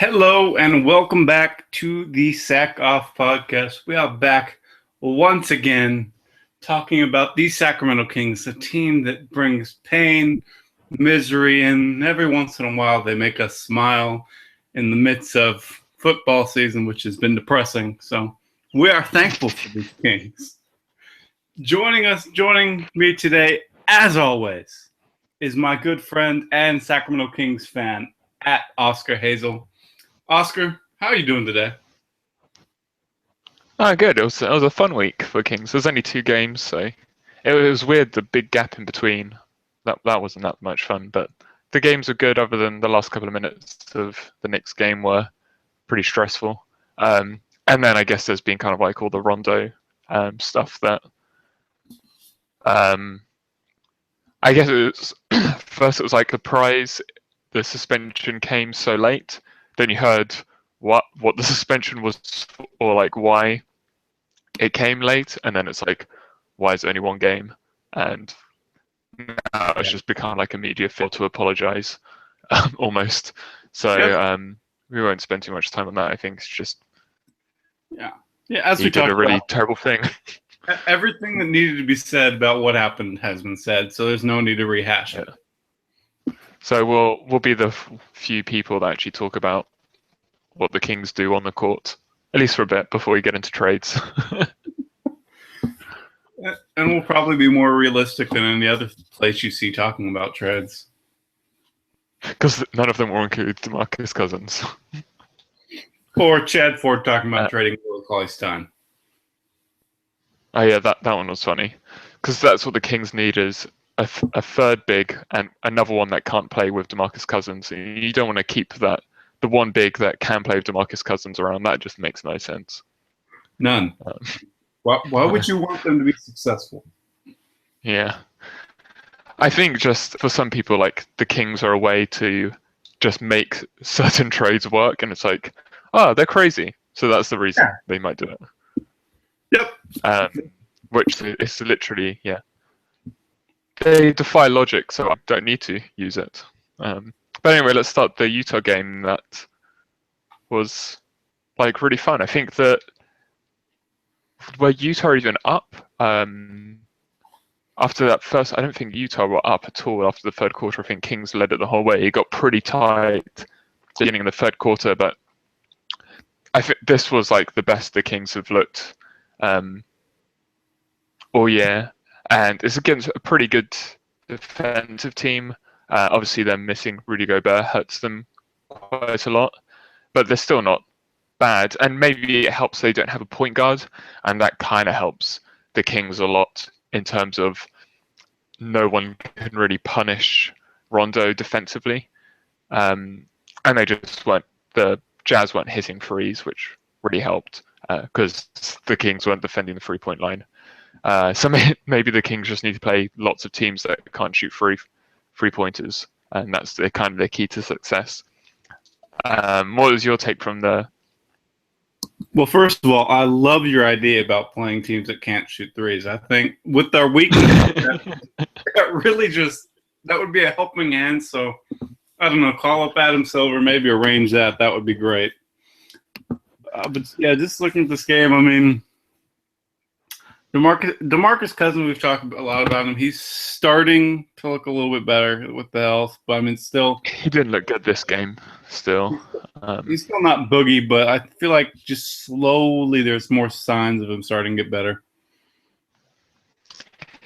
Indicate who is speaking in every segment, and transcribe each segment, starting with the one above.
Speaker 1: Hello and welcome back to the Sac Off podcast. We are back once again talking about the Sacramento Kings, a team that brings pain, misery, and every once in a while they make us smile in the midst of football season, which has been depressing. So we are thankful for these Kings. Joining me today, as always, is my good friend and Sacramento Kings fan at Oscar Hazel. Oscar, how are you doing today?
Speaker 2: Good. It was a fun week for Kings. There's only 2 games, so it was weird. The big gap in between. That wasn't that much fun, but the games were good. Other than the last couple of minutes of the next game were pretty stressful. And then I guess there's been kind of like all the Rondo stuff that. I guess it was first. It was like the prize. The suspension came so late. Then you heard what the suspension was, or like why it came late, and then it's like, why is it only 1 game? And now it's just become like a media fail to apologize, almost. So we won't spend too much time on that. I think it's just
Speaker 1: As we
Speaker 2: did a really terrible thing.
Speaker 1: Everything that needed to be said about what happened has been said, so there's no need to rehash it.
Speaker 2: So we'll be the few people that actually talk about what the Kings do on the court, at least for a bit, before we get into trades.
Speaker 1: And we'll probably be more realistic than any other place you see talking about trades.
Speaker 2: Because none of them will include DeMarcus Cousins.
Speaker 1: Or Chad Ford talking about trading Will Cauley-Stein.
Speaker 2: Oh yeah, that one was funny. Because that's what the Kings need is a third big and another one that can't play with DeMarcus Cousins. You don't want to keep the one big that can play with DeMarcus Cousins around. That just makes no sense.
Speaker 1: None. Why would you want them to be successful?
Speaker 2: Yeah. I think just for some people, like, the Kings are a way to just make certain trades work, and it's like, oh, they're crazy. So that's the reason they might do it.
Speaker 1: Yep.
Speaker 2: Which is literally, they defy logic, so I don't need to use it. But anyway, let's start the Utah game. That was like really fun. I think that where Utah even up after that first, I don't think Utah were up at all after the third quarter. I think Kings led it the whole way. It got pretty tight at the beginning of the third quarter, but I think this was like the best the Kings have looked all year. And it's against a pretty good defensive team. Obviously, them missing Rudy Gobert hurts them quite a lot, but they're still not bad. And maybe it helps they don't have a point guard, and that kind of helps the Kings a lot in terms of no one can really punish Rondo defensively. And they just weren't, the Jazz weren't hitting threes, which really helped because the Kings weren't defending the 3-point line. So maybe the Kings just need to play lots of teams that can't shoot three-pointers, and that's kind of the key to success. What was your take from the?
Speaker 1: Well, first of all, I love your idea about playing teams that can't shoot threes. I think with our weakness, that would be a helping hand. So I don't know, call up Adam Silver, maybe arrange that. That would be great. But yeah, just looking at this game, I mean, DeMarcus Cousins, we've talked a lot about him. He's starting to look a little bit better with the health, but I mean, still.
Speaker 2: He didn't look good this game, still.
Speaker 1: He's still not boogie, but I feel like just slowly there's more signs of him starting to get better.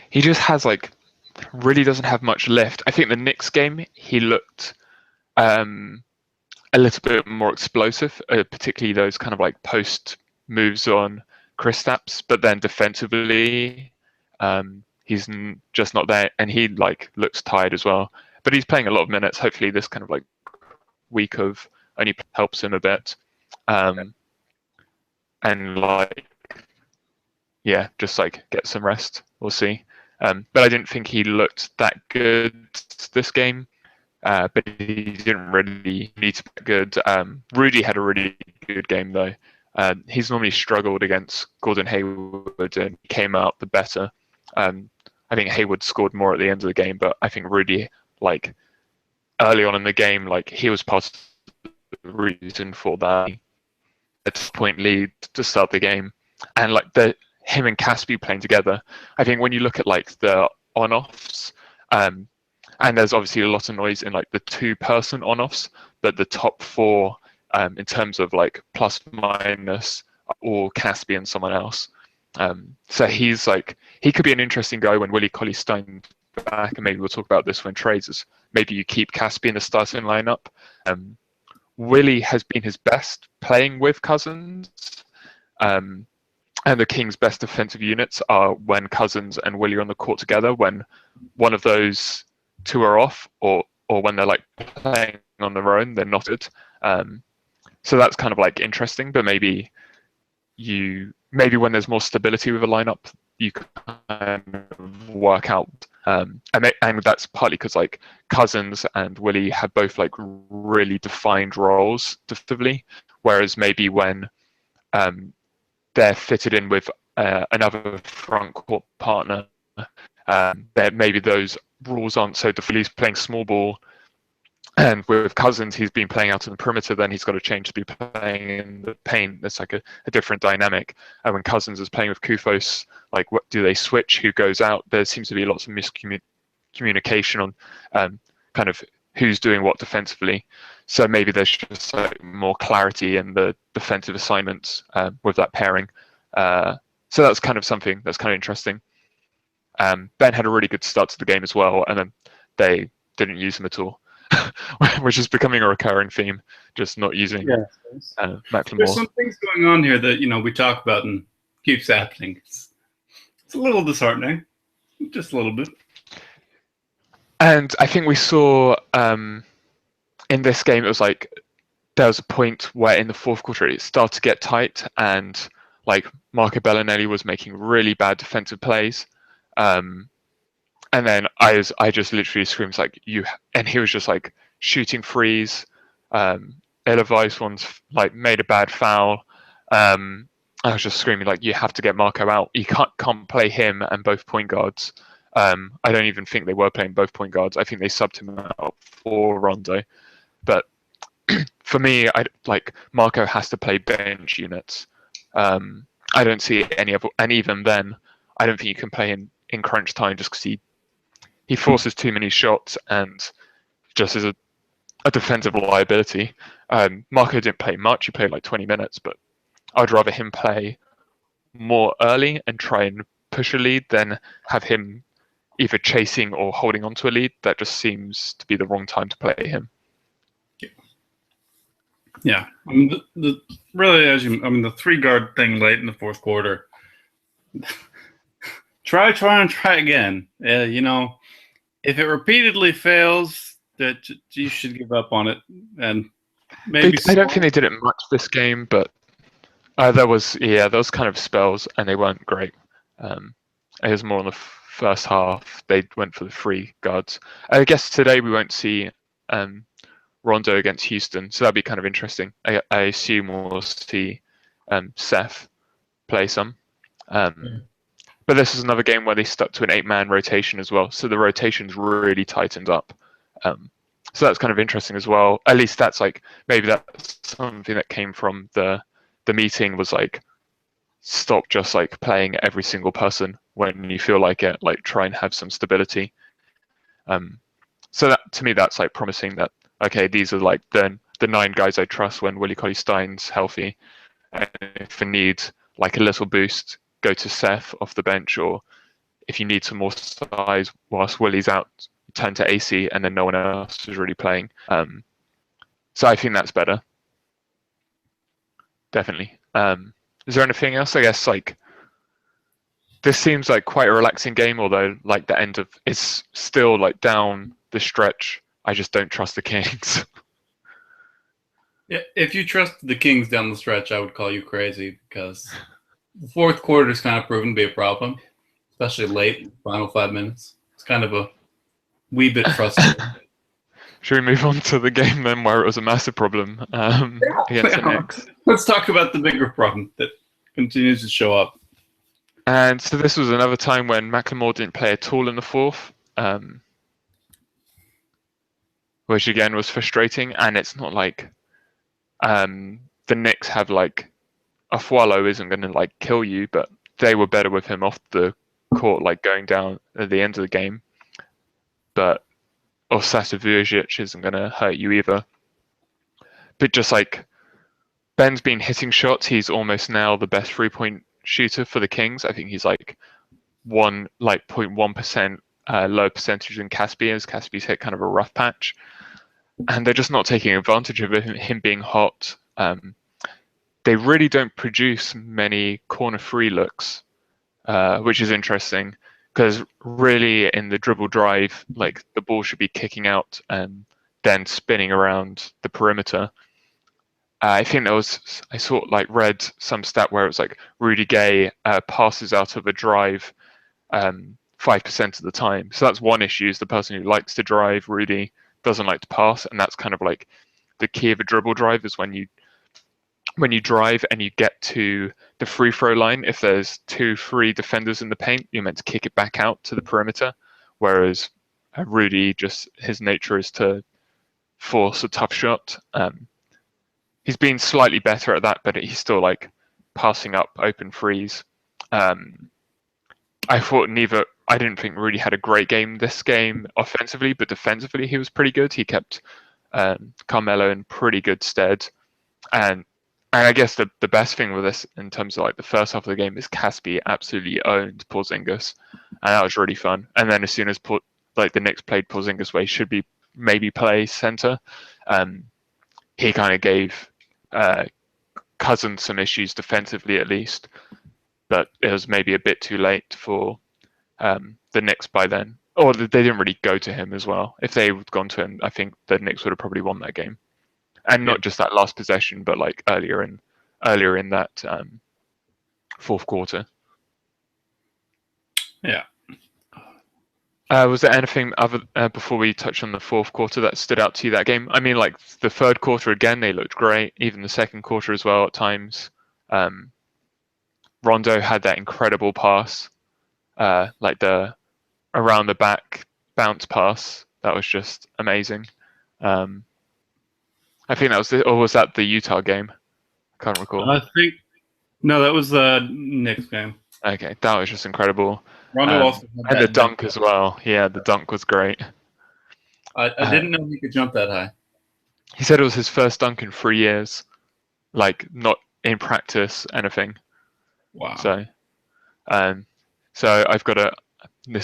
Speaker 2: He just has, like, really doesn't have much lift. I think the Knicks game, he looked a little bit more explosive, particularly those kind of like post moves on Kristaps, but then defensively, he's just not there, and he like looks tired as well. But he's playing a lot of minutes. Hopefully, this kind of like week of only helps him a bit, and like just like get some rest. We'll see. But I didn't think he looked that good this game. But he didn't really need to be good. Rudy had a really good game though. He's normally struggled against Gordon Hayward and came out the better. I think Hayward scored more at the end of the game, but I think Rudy, like early on in the game, like he was part of reason for that. At this point, lead to start the game, and like him and Caspi playing together. I think when you look at like the on-offs, and there's obviously a lot of noise in like the two-person on-offs, but the top four in terms of like plus minus or Caspi and someone else. So he's like, he could be an interesting guy when Willie Colley-Stein's back, and maybe we'll talk about this when trades is maybe you keep Caspi in the starting lineup. Willie has been his best playing with Cousins, and the Kings' best defensive units are when Cousins and Willie are on the court together, when one of those two are off, or when they're like playing on their own, they're not good. So that's kind of like interesting, but maybe when there's more stability with a lineup, you kind of work out, and that's partly because like Cousins and Willie have both like really defined roles defensively, whereas maybe when they're fitted in with another front court partner, that maybe those rules aren't so defined. He's playing small ball, and with Cousins, he's been playing out on the perimeter, then he's got to change to be playing in the paint. There's like a different dynamic. And when Cousins is playing with Kufos, like what do they switch? Who goes out? There seems to be lots of miscommunication on kind of who's doing what defensively. So maybe there's just like more clarity in the defensive assignments with that pairing. So that's kind of something that's kind of interesting. Ben had a really good start to the game as well, and then they didn't use him at all. Which is becoming a recurring theme, just not using Macklemore.
Speaker 1: There's some things going on here that we talk about and keeps happening. It's a little disheartening, just a little bit.
Speaker 2: And I think we saw in this game, it was like there was a point where in the fourth quarter it started to get tight, and like Marco Bellinelli was making really bad defensive plays. And then I just literally screamed like and he was just like shooting threes. Elovice once like made a bad foul. I was just screaming like, you have to get Marco out. You can't play him and both point guards. I don't even think they were playing both point guards. I think they subbed him out for Rondo. But for me, Marco has to play bench units. I don't see any of, and even then, I don't think you can play in crunch time just because he forces too many shots and just is a defensive liability. Marco didn't play much. He played like 20 minutes, but I'd rather him play more early and try and push a lead than have him either chasing or holding onto a lead. That just seems to be the wrong time to play him.
Speaker 1: Yeah. I mean, the 3-guard thing late in the fourth quarter. Try again. If it repeatedly fails, that you should give up on it, and maybe.
Speaker 2: I don't think they did it much this game, but there was kind of spells, and they weren't great. It was more in the first half. They went for the 3 guards. I guess today we won't see Rondo against Houston, so that'd be kind of interesting. I assume we'll see Seth play some. But this is another game where they stuck to an 8-man rotation as well. So the rotation's really tightened up. So that's kind of interesting as well. At least that's like, maybe that's something that came from the meeting, was like, stop just like playing every single person when you feel like it, like try and have some stability. So that, to me, that's like promising that, okay, these are like the 9 guys I trust when Willie Colley-Stein's healthy. And if I need like a little boost, go to Seth off the bench, or if you need some more size whilst Willie's out, turn to AC, and then no one else is really playing. So I think that's better. Definitely. Is there anything else? I guess like this seems like quite a relaxing game, although like the end of it's still like down the stretch. I just don't trust the Kings.
Speaker 1: Yeah, if you trust the Kings down the stretch, I would call you crazy, because the fourth quarter is kind of proven to be a problem, especially late, final 5 minutes. It's kind of a wee bit frustrating.
Speaker 2: Should we move on to the game then, where it was a massive problem against the Knicks?
Speaker 1: Let's talk about the bigger problem that continues to show up.
Speaker 2: And so this was another time when Macklemore didn't play at all in the fourth, which again was frustrating. And it's not like The Knicks have like Afualo isn't going to like kill you, but they were better with him off the court, like going down at the end of the game. But Osasa Vujacic isn't going to hurt you either. But just like Ben's been hitting shots, he's almost now the best 3-point shooter for the Kings. I think he's like 0.1% low percentage than Caspi, as Caspi's hit kind of a rough patch. And they're just not taking advantage of him being hot. They really don't produce many corner free looks, which is interesting because really in the dribble drive, like the ball should be kicking out and then spinning around the perimeter. I think read some stat where it was like Rudy Gay passes out of a drive 5% of the time. So that's one issue, is the person who likes to drive, Rudy, doesn't like to pass, and that's kind of like the key of a dribble drive is when you drive and you get to the free throw line, if there's 2-3 defenders in the paint, you're meant to kick it back out to the perimeter, whereas Rudy, just his nature is to force a tough shot. He's been slightly better at that, but he's still like passing up open threes. I didn't think Rudy had a great game this game offensively, but defensively he was pretty good. He kept Carmelo in pretty good stead. And I guess the best thing with this in terms of like the first half of the game is Caspi absolutely owned Porzingis, and that was really fun. And then as soon as the Knicks played Porzingis where he should be maybe play center, he kind of gave Cousins some issues defensively at least, but it was maybe a bit too late for the Knicks by then. Or they didn't really go to him as well. If they had gone to him, I think the Knicks would have probably won that game. And not just that last possession, but like earlier in that fourth quarter.
Speaker 1: Yeah.
Speaker 2: Was there anything other before we touch on the fourth quarter that stood out to you that game? I mean, like the third quarter again, they looked great. Even the second quarter as well at times. Rondo had that incredible pass, like the around the back bounce pass. That was just amazing. I think that was or was that the Utah game? I can't recall.
Speaker 1: No, that was the Knicks game.
Speaker 2: Okay, that was just incredible.
Speaker 1: Rondo also
Speaker 2: and the dunk as well. Yeah, the dunk was great.
Speaker 1: I didn't know he could jump that high.
Speaker 2: He said it was his first dunk in 3 years, like not in practice, anything.
Speaker 1: Wow.
Speaker 2: So I've got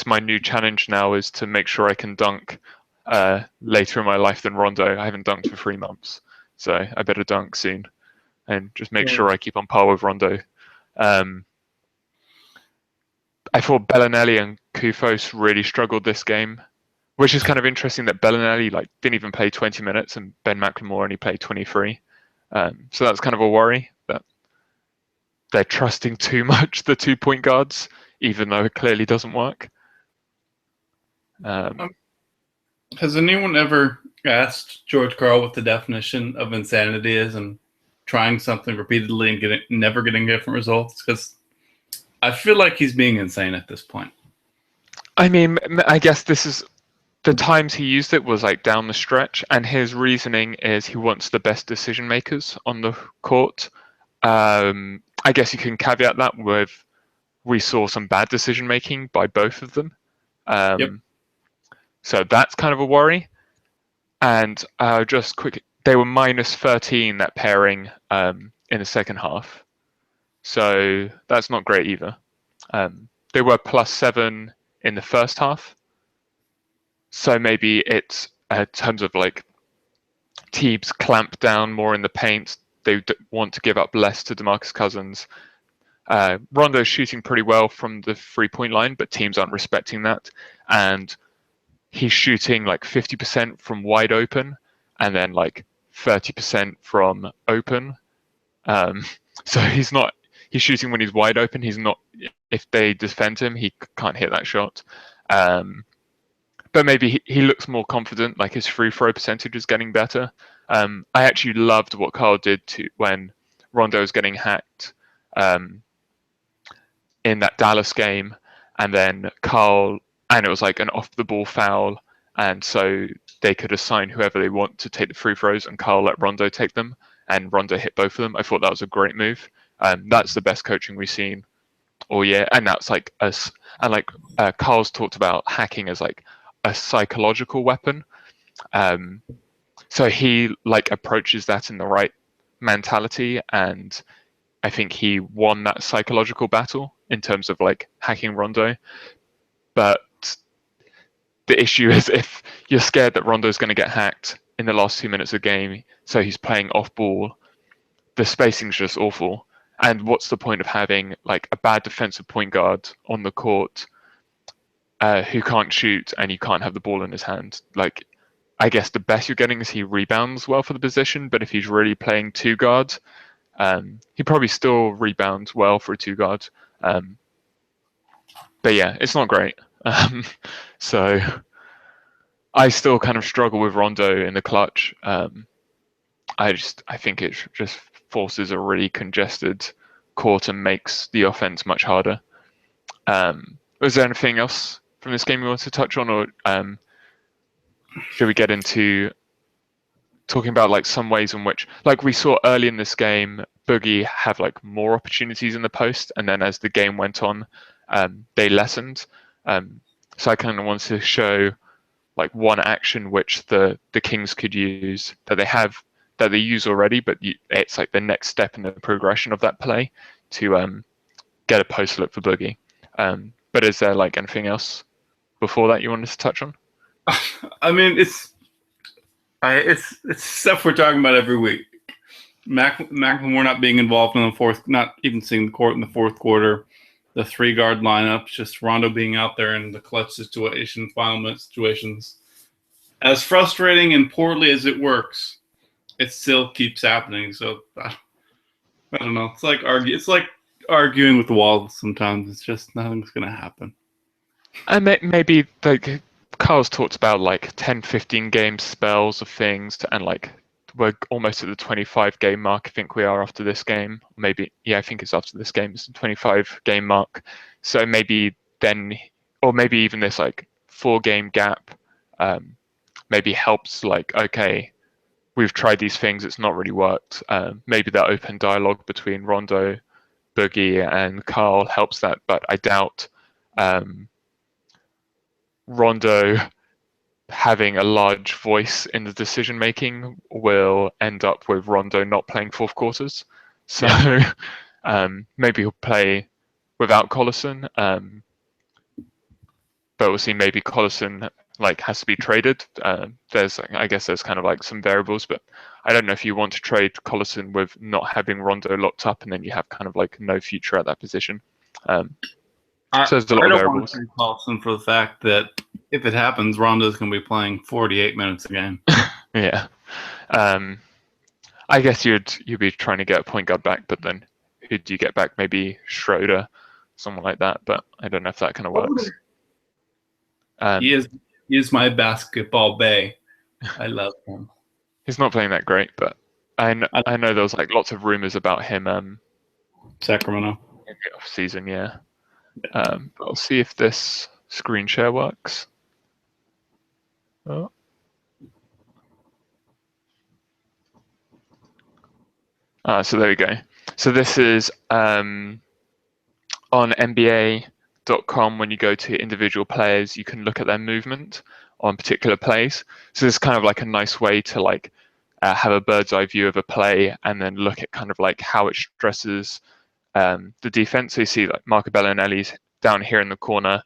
Speaker 2: my new challenge now is to make sure I can dunk later in my life than Rondo. I haven't dunked for 3 months, so I better dunk soon and just make sure I keep on par with Rondo. I thought Bellinelli and Kufos really struggled this game, which is kind of interesting that Bellinelli didn't even play 20 minutes and Ben McLemore only played 23. So that's kind of a worry that they're trusting too much the 2-point guards, even though it clearly doesn't work.
Speaker 1: Has anyone ever asked George Karl what the definition of insanity is and trying something repeatedly and never getting different results? Because I feel like he's being insane at this point.
Speaker 2: I mean, I guess this is the times he used it was like down the stretch, and his reasoning is he wants the best decision makers on the court. I guess you can caveat that with we saw some bad decision making by both of them.
Speaker 1: Yep.
Speaker 2: So that's kind of a worry. And just quick, they were minus 13 that pairing in the second half. So that's not great either. They were plus 7 in the first half. So maybe it's in terms of like teams clamp down more in the paint. They want to give up less to DeMarcus Cousins. Rondo's shooting pretty well from the 3-point line, but teams aren't respecting that. And he's shooting like 50% from wide open and then like 30% from open. So he's shooting when he's wide open. He's not, if they defend him, he can't hit that shot. But maybe he looks more confident, like his free throw percentage is getting better. I actually loved what Karl did when Rondo was getting hacked in that Dallas game, and then and it was like an off the ball foul, and so they could assign whoever they want to take the free throws, and Karl let Rondo take them. and Rondo hit both of them. I thought that was a great move. That's the best coaching we've seen all year, and that's like us. And like Carl's talked about hacking as like a psychological weapon. So he like approaches that in the right mentality, and I think he won that psychological battle in terms of like hacking Rondo. But the issue is if you're scared that Rondo's going to get hacked in the last 2 minutes of the game, so he's playing off ball, the spacing's just awful. And what's the point of having like a bad defensive point guard on the court who can't shoot and you can't have the ball in his hand? Like, I guess the best you're getting is he rebounds well for the position, but if he's really playing two guard, he probably still rebounds well for a two guard. But yeah, it's not great. So I still kind of struggle with Rondo in the clutch. I think it just forces a really congested court and makes the offense much harder. Was there anything else from this game you want to touch on, or should we get into talking about like some ways in which, like we saw early in this game, Boogie have like more opportunities in the post, and then as the game went on, they lessened. So I kind of want to show like one action which the Kings could use that they use already, but it's like the next step in the progression of that play to get a post look for Boogie. But is there like anything else before that you wanted to touch on?
Speaker 1: I mean, it's stuff we're talking about every week. McLemore not being involved in the fourth, not even seeing the court in the fourth quarter. The three-guard lineup, just Rondo being out there in the clutch situation, final minute situations. As frustrating and poorly as it works, it still keeps happening. So I don't know. It's like arguing with the wall sometimes. It's just nothing's gonna happen.
Speaker 2: And maybe like Carl's talked about like 10, 15 game spells of things, and like we're almost at the 25 game mark. I think we are after this game. Maybe, yeah, I think it's after this game. It's the 25 game mark. So maybe then, or maybe even this like 4 game gap, maybe helps. Like, okay, we've tried these things. It's not really worked. Maybe that open dialogue between Rondo, Boogie, and Carl helps that. But I doubt Rondo having a large voice in the decision making will end up with Rondo not playing fourth quarters. So maybe he'll play without Collison. But we'll see. Maybe Collison like has to be traded. I guess there's kind of like some variables, but I don't know if you want to trade Collison with not having Rondo locked up, and then you have kind of like no future at that position. So there's a lot of variables. I don't want to trade
Speaker 1: Collison for the fact that if it happens, Rondo's going to be playing 48 minutes a game.
Speaker 2: Yeah. I guess you'd be trying to get a point guard back, but then who do you get back? Maybe Schroeder, someone like that. But I don't know if that kind of works.
Speaker 1: He is my basketball bae. I love him.
Speaker 2: He's not playing that great, but I know there was like lots of rumors about him.
Speaker 1: Sacramento
Speaker 2: in the off season, yeah. But I'll see if this screen share works. Oh. So there we go. So this is on NBA.com. When you go to individual players, you can look at their movement on particular plays. So this is kind of like a nice way to like have a bird's eye view of a play and then look at kind of like how it stresses the defense. So you see like Marco Bellinelli's down here in the corner.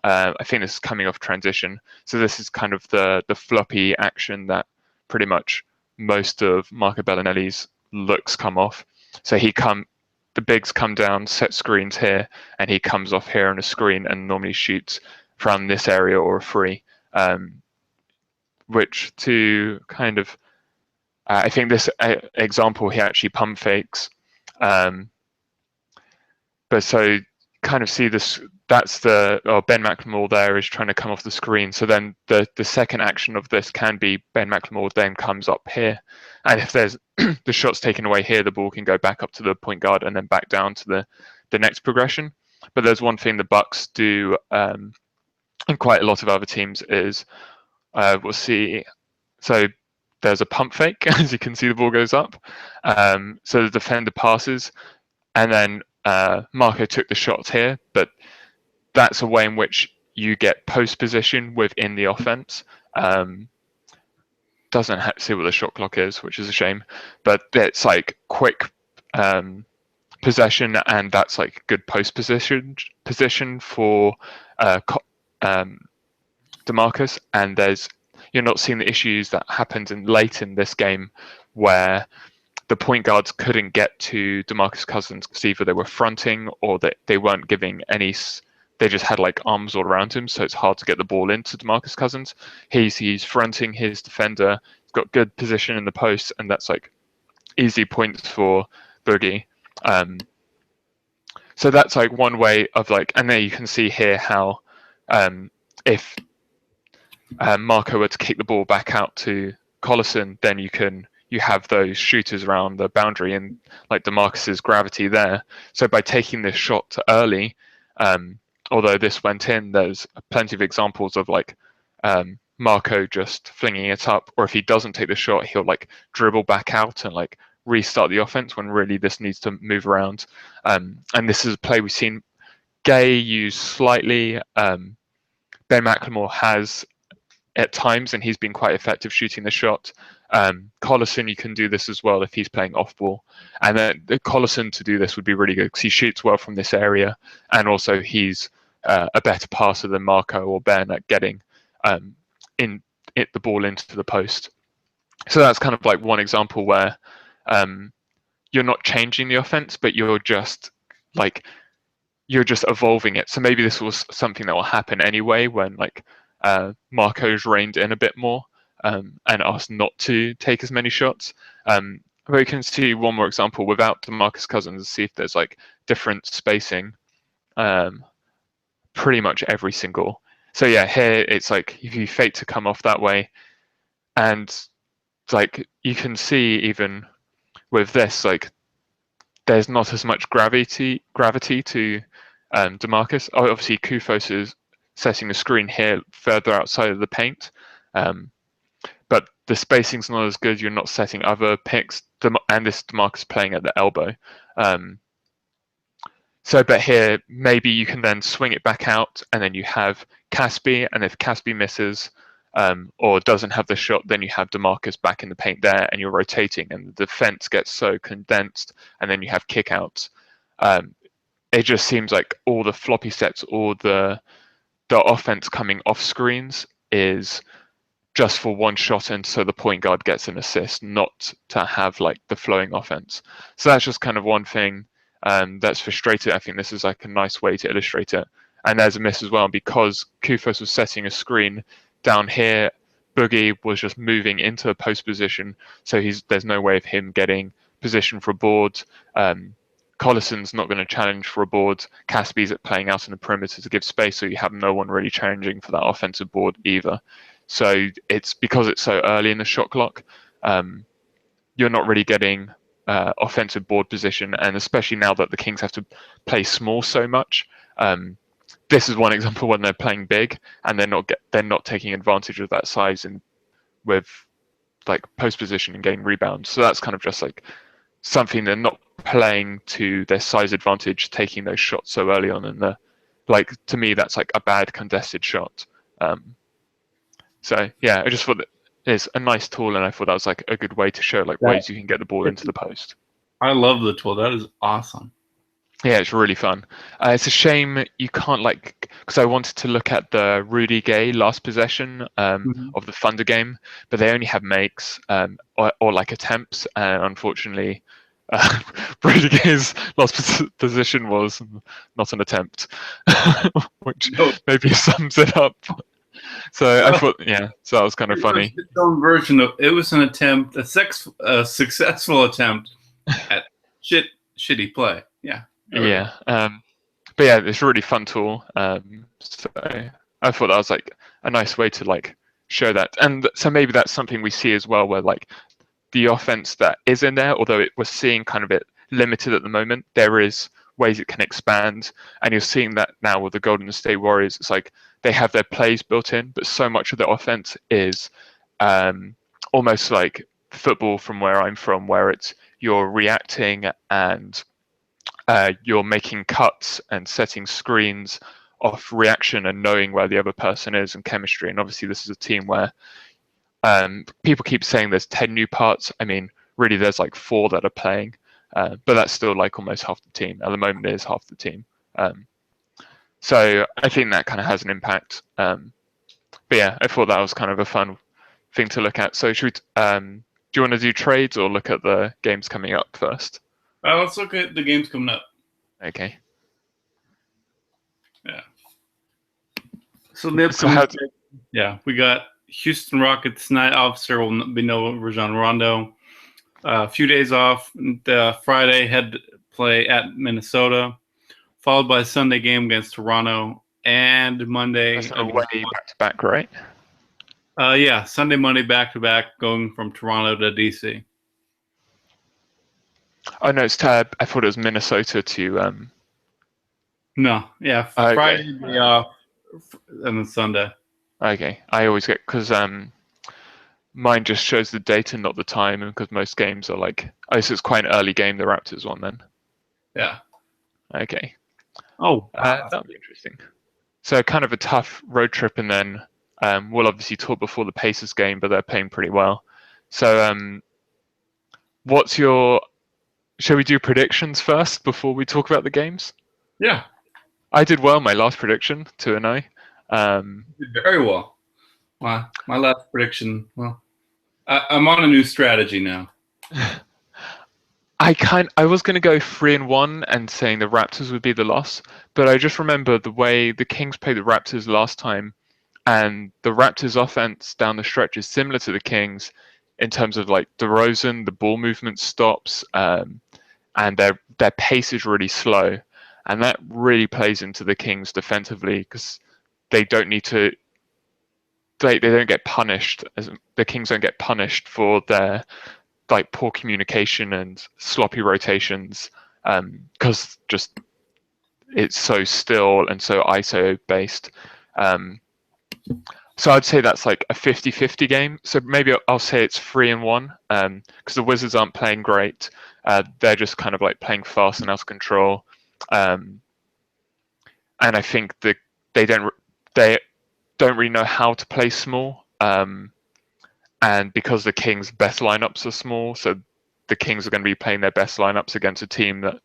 Speaker 2: I think this is coming off transition. So this is kind of the floppy action that pretty much most of Marco Bellinelli's looks come off. So the bigs come down, set screens here, and he comes off here on a screen and normally shoots from this area or a free. Which to kind of, I think this example he actually pump fakes. But so kind of see this, that's Ben McLemore there is trying to come off the screen. So then the second action of this can be Ben McLemore then comes up here. And if there's the shot's taken away here, the ball can go back up to the point guard and then back down to the next progression. But there's one thing the Bucks do, and quite a lot of other teams is, we'll see. So there's a pump fake, as you can see the ball goes up. So the defender passes, and then Marco took the shot here, but that's a way in which you get post position within the offense. Doesn't see what the shot clock is, which is a shame, but it's like quick possession, and that's like good post position for DeMarcus. And you're not seeing the issues that happened late in this game where the point guards couldn't get to DeMarcus Cousins because either they were fronting or that they weren't giving any. They just had like arms all around him, so it's hard to get the ball into DeMarcus Cousins. He's fronting his defender. He's got good position in the post, and that's like easy points for Boogie. So that's like one way of like, and there you can see here how if Marco were to kick the ball back out to Collison, then you have those shooters around the boundary and like DeMarcus's gravity there. So by taking this shot early, although this went in, there's plenty of examples of like Marco just flinging it up, or if he doesn't take the shot, he'll like dribble back out and like restart the offense when really this needs to move around. And this is a play we've seen Gay use slightly. Ben McLemore has at times, and he's been quite effective shooting the shot. Collison, you can do this as well if he's playing off ball. And then Collison to do this would be really good because he shoots well from this area, and also he's a better passer than Marco or Ben at getting the ball into the post. So that's kind of like one example where you're not changing the offense, but you're just evolving it. So maybe this was something that will happen anyway when like Marco's reined in a bit more and asked not to take as many shots. But we can see one more example without DeMarcus Cousins, see if there's like different spacing. Pretty much every single. So yeah, here it's like if you fake to come off that way, and like you can see even with this, like there's not as much gravity to DeMarcus. Obviously, Kufos is setting the screen here further outside of the paint, but the spacing's not as good. You're not setting other picks, and this DeMarcus playing at the elbow. But here, maybe you can then swing it back out, and then you have Caspi, and if Caspi misses or doesn't have the shot, then you have DeMarcus back in the paint there, and you're rotating, and the defense gets so condensed, and then you have kickouts. It just seems like all the floppy sets, all the offense coming off screens is just for one shot, and so the point guard gets an assist, not to have like the flowing offense. So that's just kind of one thing that's frustrating. I think this is like a nice way to illustrate it. And there's a miss as well, because Kufos was setting a screen down here. Boogie was just moving into a post position, so there's no way of him getting position for a board. Collison's not going to challenge for a board. Caspi's playing out in the perimeter to give space, so you have no one really challenging for that offensive board either. So it's because it's so early in the shot clock, you're not really getting offensive board position, and especially now that the Kings have to play small so much. This is one example when they're playing big and they're not taking advantage of that size and with like post position and getting rebounds. So that's kind of just like something they're not playing to their size advantage, taking those shots so early on. And like to me, that's like a bad contested shot. So yeah, I just thought that it's a nice tool, and I thought that was like a good way to show like ways you can get the ball into the post.
Speaker 1: I love the tool. That is awesome.
Speaker 2: Yeah, it's really fun. It's a shame you can't because I wanted to look at the Rudy Gay last possession of the Thunder game, but they only have makes or like attempts, and unfortunately, Rudy Gay's last position was not an attempt, which maybe sums it up. So I thought, so that was kind of funny.
Speaker 1: Its own version of it was an attempt, a successful attempt at shitty play. Yeah.
Speaker 2: Yeah, but yeah, it's a really fun tool. So I thought that was like a nice way to like show that, and so maybe that's something we see as well, where like the offense that is in there, although we're seeing kind of it limited at the moment, there is ways it can expand, and you're seeing that now with the Golden State Warriors. It's like they have their plays built in, but so much of their offense is almost like football from where I'm from, where it's you're reacting and you're making cuts and setting screens off reaction and knowing where the other person is and chemistry. And obviously, this is a team where people keep saying there's 10 new parts. I mean, really, there's like 4 that are playing, but that's still like almost half the team. At the moment, it is half the team. So I think that kind of has an impact. But yeah, I thought that was kind of a fun thing to look at. So should we, do you want to do trades or look at the games coming up first?
Speaker 1: Let's look at the games coming up.
Speaker 2: Okay.
Speaker 1: Yeah. So the upcoming, we got Houston Rockets tonight. Officer will be no Rajon Rondo. A few days off. Friday head to play at Minnesota, followed by a Sunday game against Toronto, and Monday.
Speaker 2: That's away back-to-back, right?
Speaker 1: Yeah, Sunday, Monday back-to-back, going from Toronto to DC.
Speaker 2: Oh no, it's I thought it was Minnesota to.
Speaker 1: No, yeah, Friday day off, and then Sunday.
Speaker 2: Okay, I always get because mine just shows the date and not the time, and because most games are like, so it's quite an early game. The Raptors one then.
Speaker 1: Yeah.
Speaker 2: Okay.
Speaker 1: Oh,
Speaker 2: that'll be interesting. So kind of a tough road trip, and then we'll obviously talk before the Pacers game, but they're playing pretty well. So what's your? Shall we do predictions first before we talk about the games?
Speaker 1: Yeah.
Speaker 2: I did well my last prediction, 2-0.
Speaker 1: Did very well. My last prediction. Well, I'm on a new strategy now.
Speaker 2: I was going to go 3-1 and saying the Raptors would be the loss, but I just remember the way the Kings played the Raptors last time, and the Raptors' offense down the stretch is similar to the Kings in terms of like DeRozan, the ball movement stops, and their pace is really slow, and that really plays into the Kings defensively because they don't need to. They don't get punished. The Kings don't get punished for their like poor communication and sloppy rotations because just it's so still and so ISO based. So I'd say that's like a 50-50 game. So maybe I'll say it's 3-1 because the Wizards aren't playing great. They're just kind of like playing fast and out of control. And I think that they don't really know how to play small. And because the Kings' best lineups are small, so the Kings are going to be playing their best lineups against a team that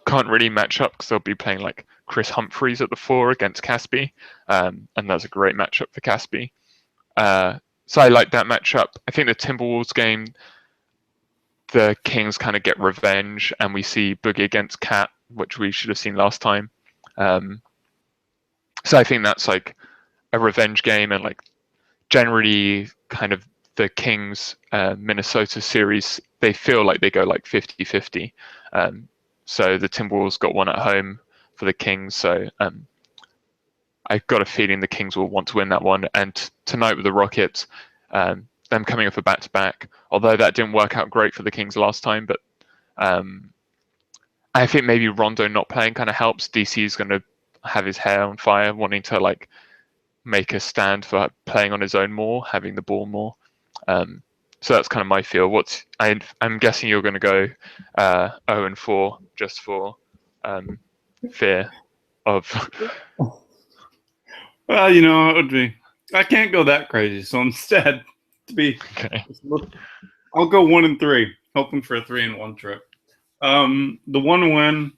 Speaker 2: can't really match up because they'll be playing like Chris Humphries at the 4 against Caspi, and that's a great matchup for Caspi. So I like that matchup. I think the Timberwolves game, the Kings kind of get revenge, and we see Boogie against Cat, which we should have seen last time. So I think that's like a revenge game, and like generally kind of the Kings Minnesota series, they feel like they go like 50-50. So the Timberwolves got one at home for the Kings, so I've got a feeling the Kings will want to win that one. And tonight with the Rockets, them coming off a back-to-back, although that didn't work out great for the Kings last time, but I think maybe Rondo not playing kind of helps. DC is going to have his hair on fire, wanting to like make a stand for playing on his own more, having the ball more. So that's kind of my feel. I'm guessing you're going to go 0-4 just for fear of.
Speaker 1: Well, you know, it would be. I can't go that crazy, so instead,
Speaker 2: Okay.
Speaker 1: I'll go 1-3, hoping for a 3-1 trip. The one win,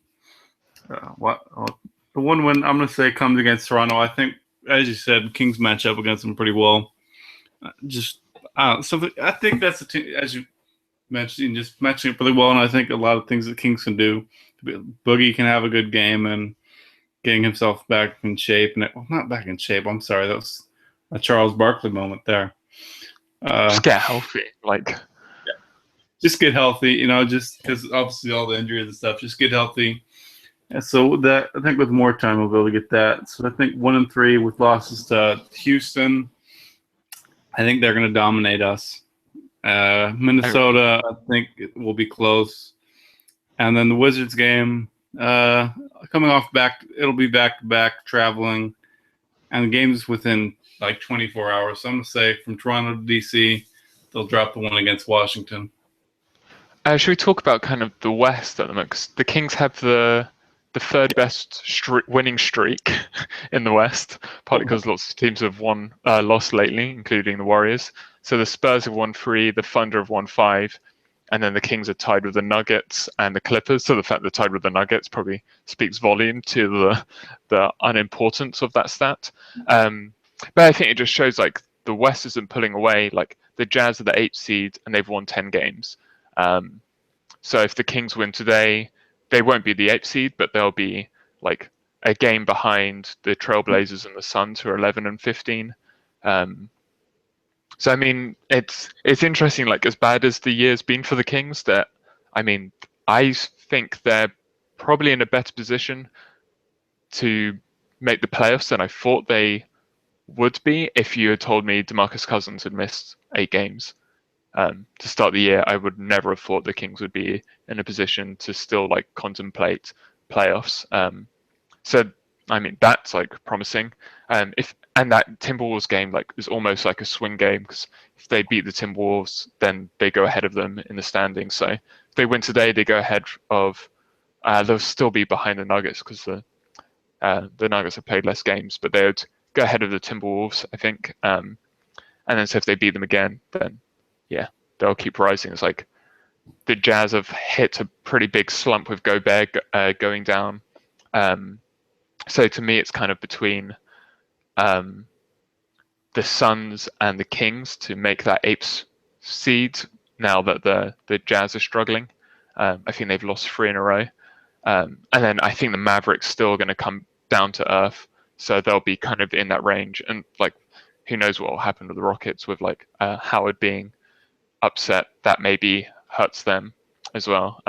Speaker 1: the one win I'm going to say comes against Toronto. I think, as you said, Kings match up against them pretty well. Something. I think that's the team, as you mentioned, just matching it really well. And I think a lot of things that Kings can do. Boogie can have a good game and getting himself back in shape. Not back in shape. I'm sorry, that was a Charles Barkley moment there.
Speaker 2: Just get healthy,
Speaker 1: just get healthy. You know, just because obviously all the injuries and stuff. Just get healthy. And so that I think with more time we'll be able to get that. So I think 1-3 with losses to Houston. I think they're going to dominate us. Minnesota, I think it will be close. And then the Wizards game, coming off it'll be back-to-back traveling. And the game's within like 24 hours. So I'm going to say from Toronto to DC, they'll drop the one against Washington.
Speaker 2: Should we talk about kind of the West at the moment? 'Cause the Kings have the third best winning streak in the West, partly because lots of teams have lost lately, including the Warriors. So the Spurs have won 3, the Thunder have won 5, and then the Kings are tied with the Nuggets and the Clippers. So the fact they're tied with the Nuggets probably speaks volume to the unimportance of that stat. But I think it just shows like the West isn't pulling away. Like the Jazz are the 8th seed and they've won 10 games. So if the Kings win today, they won't be the 8th seed, but they'll be like a game behind the Trailblazers and the Suns, who are 11 and 15. So I mean, it's interesting. Like as bad as the year's been for the Kings, that I mean, I think they're probably in a better position to make the playoffs than I thought they would be if you had told me DeMarcus Cousins had missed 8 games. To start the year, I would never have thought the Kings would be in a position to still like contemplate playoffs. So I mean that's like promising. And that Timberwolves game like is almost like a swing game, because if they beat the Timberwolves, then they go ahead of them in the standings. So if they win today, they go ahead of. They'll still be behind the Nuggets because the Nuggets have played less games, but they would go ahead of the Timberwolves, I think. And then so if they beat them again, then yeah, they'll keep rising. It's like the Jazz have hit a pretty big slump with Gobert going down. So to me, it's kind of between the Suns and the Kings to make that 8th seed now that the Jazz are struggling. I think they've lost 3 in a row. And then I think the Mavericks still going to come down to earth. So they'll be kind of in that range. And like, who knows what will happen with the Rockets with like Howard being upset, that maybe hurts them as well.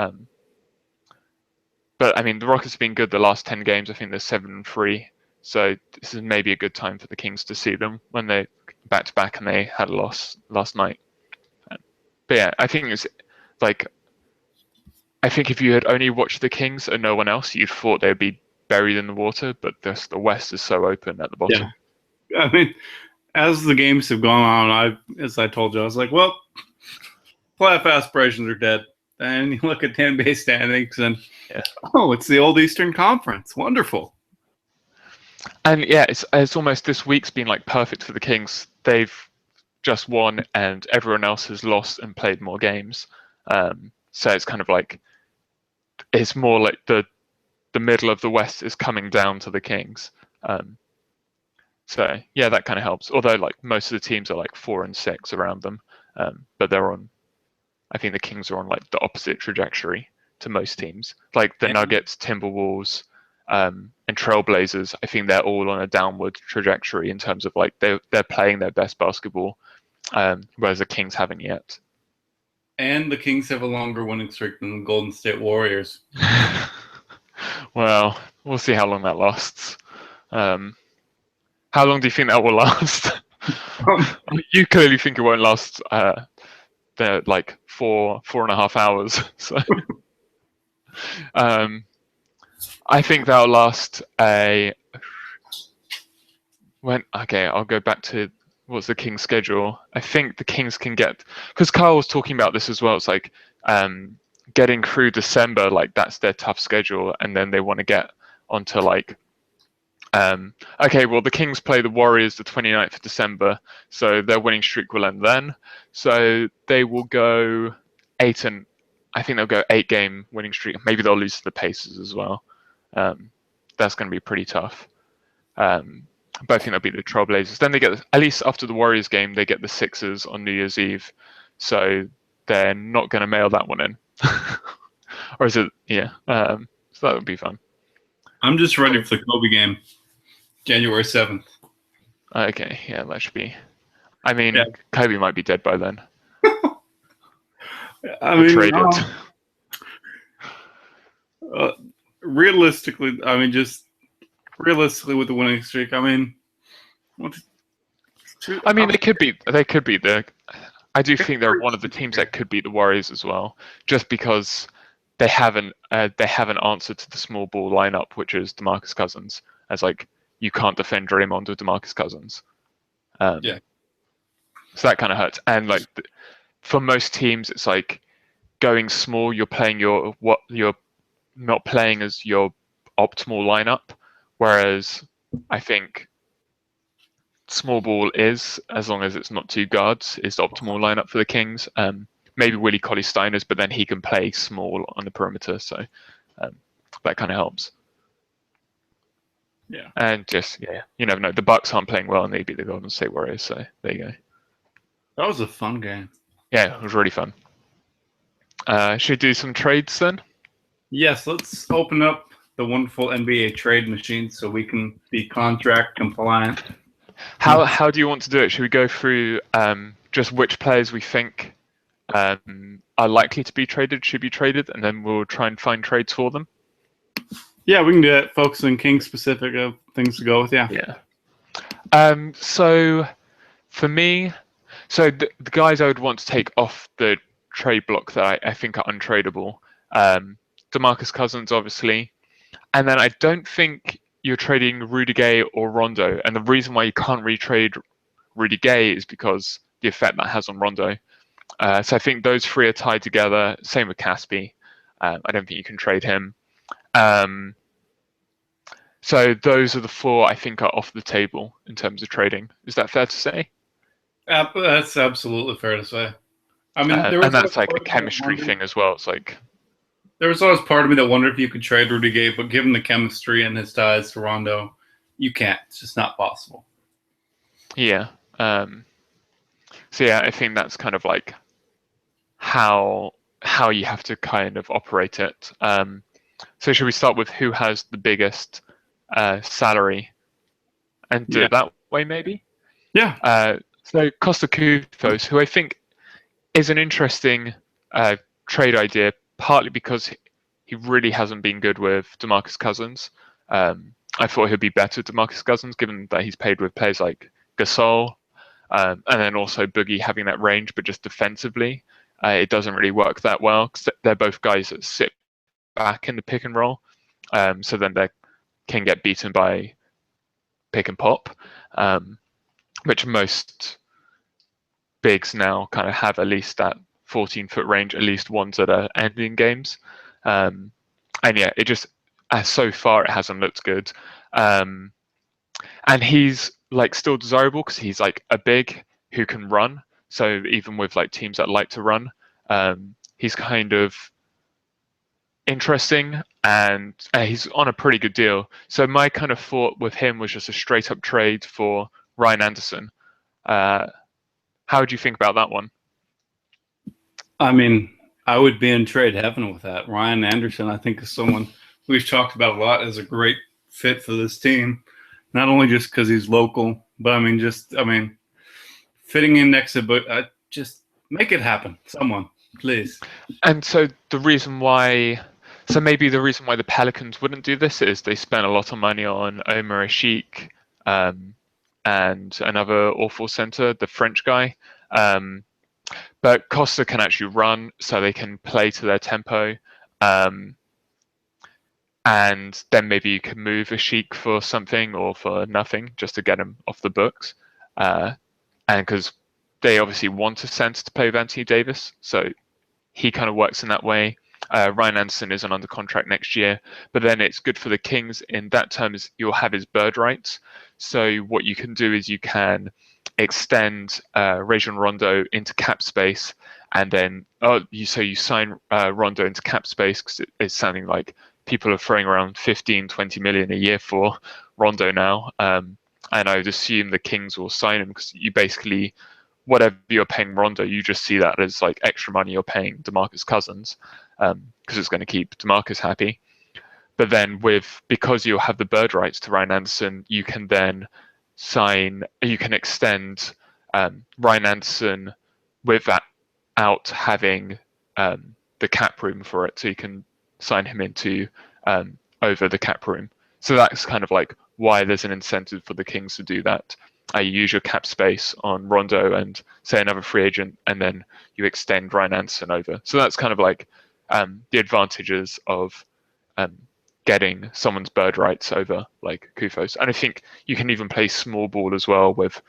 Speaker 2: But I mean, the Rockets have been good the last 10 games. I think they're 7-3. So this is maybe a good time for the Kings to see them when they back to back and they had a loss last night. But yeah, I think it's like, I think if you had only watched the Kings and no one else, you'd thought they'd be buried in the water. But the West is so open at the bottom.
Speaker 1: Yeah. I mean, as the games have gone on, as I told you, I was like, well, playoff aspirations are dead. And you look at the NBA standings and, it's the old Eastern Conference. Wonderful.
Speaker 2: And yeah, it's almost this week's been like perfect for the Kings. They've just won and everyone else has lost and played more games. So it's kind of like, it's more like the middle of the West is coming down to the Kings. So yeah, that kind of helps. Although like most of the teams are like 4 and 6 around them, but I think the Kings are on like the opposite trajectory to most teams. Like the Nuggets, Timberwolves, and Trailblazers, I think they're all on a downward trajectory in terms of like they're playing their best basketball, whereas the Kings haven't yet.
Speaker 1: And the Kings have a longer winning streak than the Golden State Warriors.
Speaker 2: Well, we'll see how long that lasts. How long do you think that will last? You clearly think it won't last like 4.5 hours. So I think that'll last I'll go back to what's the Kings' schedule. I think the Kings can get, because Kyle was talking about this as well, it's like getting through December, like that's their tough schedule, and then they want to get onto like the Kings play the Warriors the 29th of December, so their winning streak will end then. So they will go 8 and I think they'll go 8-game winning streak. Maybe they'll lose to the Pacers as well. That's going to be pretty tough. But I think they'll beat the Trailblazers. Then they get, at least after the Warriors game, they get the Sixers on New Year's Eve. So they're not going to mail that one in. Or is it? Yeah. So that would be fun.
Speaker 1: I'm just ready for the Kobe game, January 7th.
Speaker 2: Okay, yeah, that should be. I mean, Kobe might be dead by then. Traded.
Speaker 1: Realistically, with the winning streak,
Speaker 2: they could be the. I do think they're one of the teams that could beat the Warriors as well, just because they haven't answered to the small ball lineup, which is DeMarcus Cousins. As like, you can't defend Draymond with DeMarcus Cousins.
Speaker 1: Yeah.
Speaker 2: So that kind of hurts. And like for most teams, it's like going small. You're playing what you're not playing as your optimal lineup. Whereas I think small ball is, as long as it's not two guards, is the optimal lineup for the Kings. Maybe Willie Colley Steiners, but then he can play small on the perimeter, so that kind of helps.
Speaker 1: Yeah.
Speaker 2: And just you never know. The Bucks aren't playing well, and they beat the Golden State Warriors. So there you go.
Speaker 1: That was a fun game.
Speaker 2: Yeah, it was really fun. Should we do some trades then?
Speaker 1: Yes, let's open up the wonderful NBA trade machine so we can be contract compliant.
Speaker 2: How do you want to do it? Should we go through just which players we think are likely to be traded, should be traded, and then we'll try and find trades for them?
Speaker 1: Yeah, we can do that. Focus on King specific things to go with. Yeah.
Speaker 2: So for me, the guys I would want to take off the trade block that I think are untradeable, DeMarcus Cousins, obviously, and then I don't think you're trading Rudy Gay or Rondo, and the reason why you can't retrade Rudy Gay is because the effect that has on Rondo. So I think those three are tied together. Same with Caspi. I don't think you can trade him. So those are the four I think are off the table in terms of trading. Is that fair to say?
Speaker 1: That's absolutely fair to say. I mean,
Speaker 2: and that's like a chemistry thing as well. It's like
Speaker 1: there was always part of me that wondered if you could trade Rudy Gay, but given the chemistry and his ties to Rondo, you can't. It's just not possible.
Speaker 2: Yeah. So yeah, I think that's kind of like how you have to kind of operate it. So should we start with who has the biggest salary and do it that way, maybe?
Speaker 1: Yeah.
Speaker 2: So Costa Koufos, who I think is an interesting trade idea, partly because he really hasn't been good with DeMarcus Cousins. I thought he'd be better with DeMarcus Cousins, given that he's played with players like Gasol, and then also Boogie having that range, but just defensively, it doesn't really work that well because they're both guys that sit back in the pick and roll, so then they can get beaten by pick and pop, which most bigs now kind of have at least that 14-foot range, at least ones that are ending games. And yeah, it just so far it hasn't looked good. And he's like still desirable because he's like a big who can run. So even with like teams that like to run, he's kind of interesting and he's on a pretty good deal. So my kind of thought with him was just a straight up trade for Ryan Anderson. How would you think about that one?
Speaker 1: I mean, I would be in trade heaven with that. Ryan Anderson, I think, is someone we've talked about a lot as a great fit for this team. Not only just because he's local, but fitting in next to, but just make it happen. Someone, please.
Speaker 2: And so maybe the reason why the Pelicans wouldn't do this is they spent a lot of money on Omer Ashik, and another awful center, the French guy. But Costa can actually run, so they can play to their tempo. And then maybe you can move Ashik for something or for nothing, just to get him off the books. And because they obviously want a center to play with Anthony Davis, so he kind of works in that way. Ryan Anderson isn't under contract next year, but then it's good for the Kings in that terms. You'll have his bird rights. So what you can do is you can extend Rajon Rondo into cap space, and then you sign Rondo into cap space because it's sounding like people are throwing around 15-20 million a year for Rondo now, and I would assume the Kings will sign him because you basically whatever you're paying Rondo, you just see that as like extra money you're paying DeMarcus Cousins because it's going to keep DeMarcus happy. But then because you'll have the bird rights to Ryan Anderson, you can then extend Ryan Anderson without having the cap room for it. So you can sign him into over the cap room. So that's kind of like why there's an incentive for the Kings to do that. You use your cap space on Rondo and say another free agent, and then you extend Ryan Anderson over. So that's kind of like the advantages of getting someone's bird rights over like Koufos. And I think you can even play small ball as well with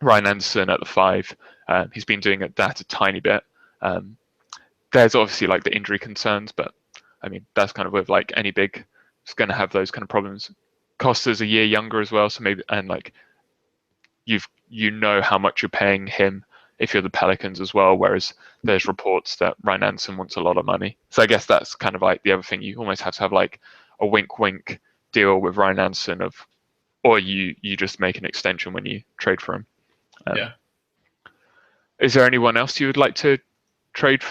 Speaker 2: Ryan Anderson at the 5. He's been doing that a tiny bit. There's obviously like the injury concerns, but I mean that's kind of with like any big, it's going to have those kind of problems. Costa's a year younger as well, so maybe, and like you know how much you're paying him if you're the Pelicans as well, whereas there's reports that Ryan Anderson wants a lot of money. So I guess that's kind of like the other thing. You almost have to have like a wink deal with Ryan Anderson or you just make an extension when you trade for him.
Speaker 1: Yeah.
Speaker 2: Is there anyone else you would like to trade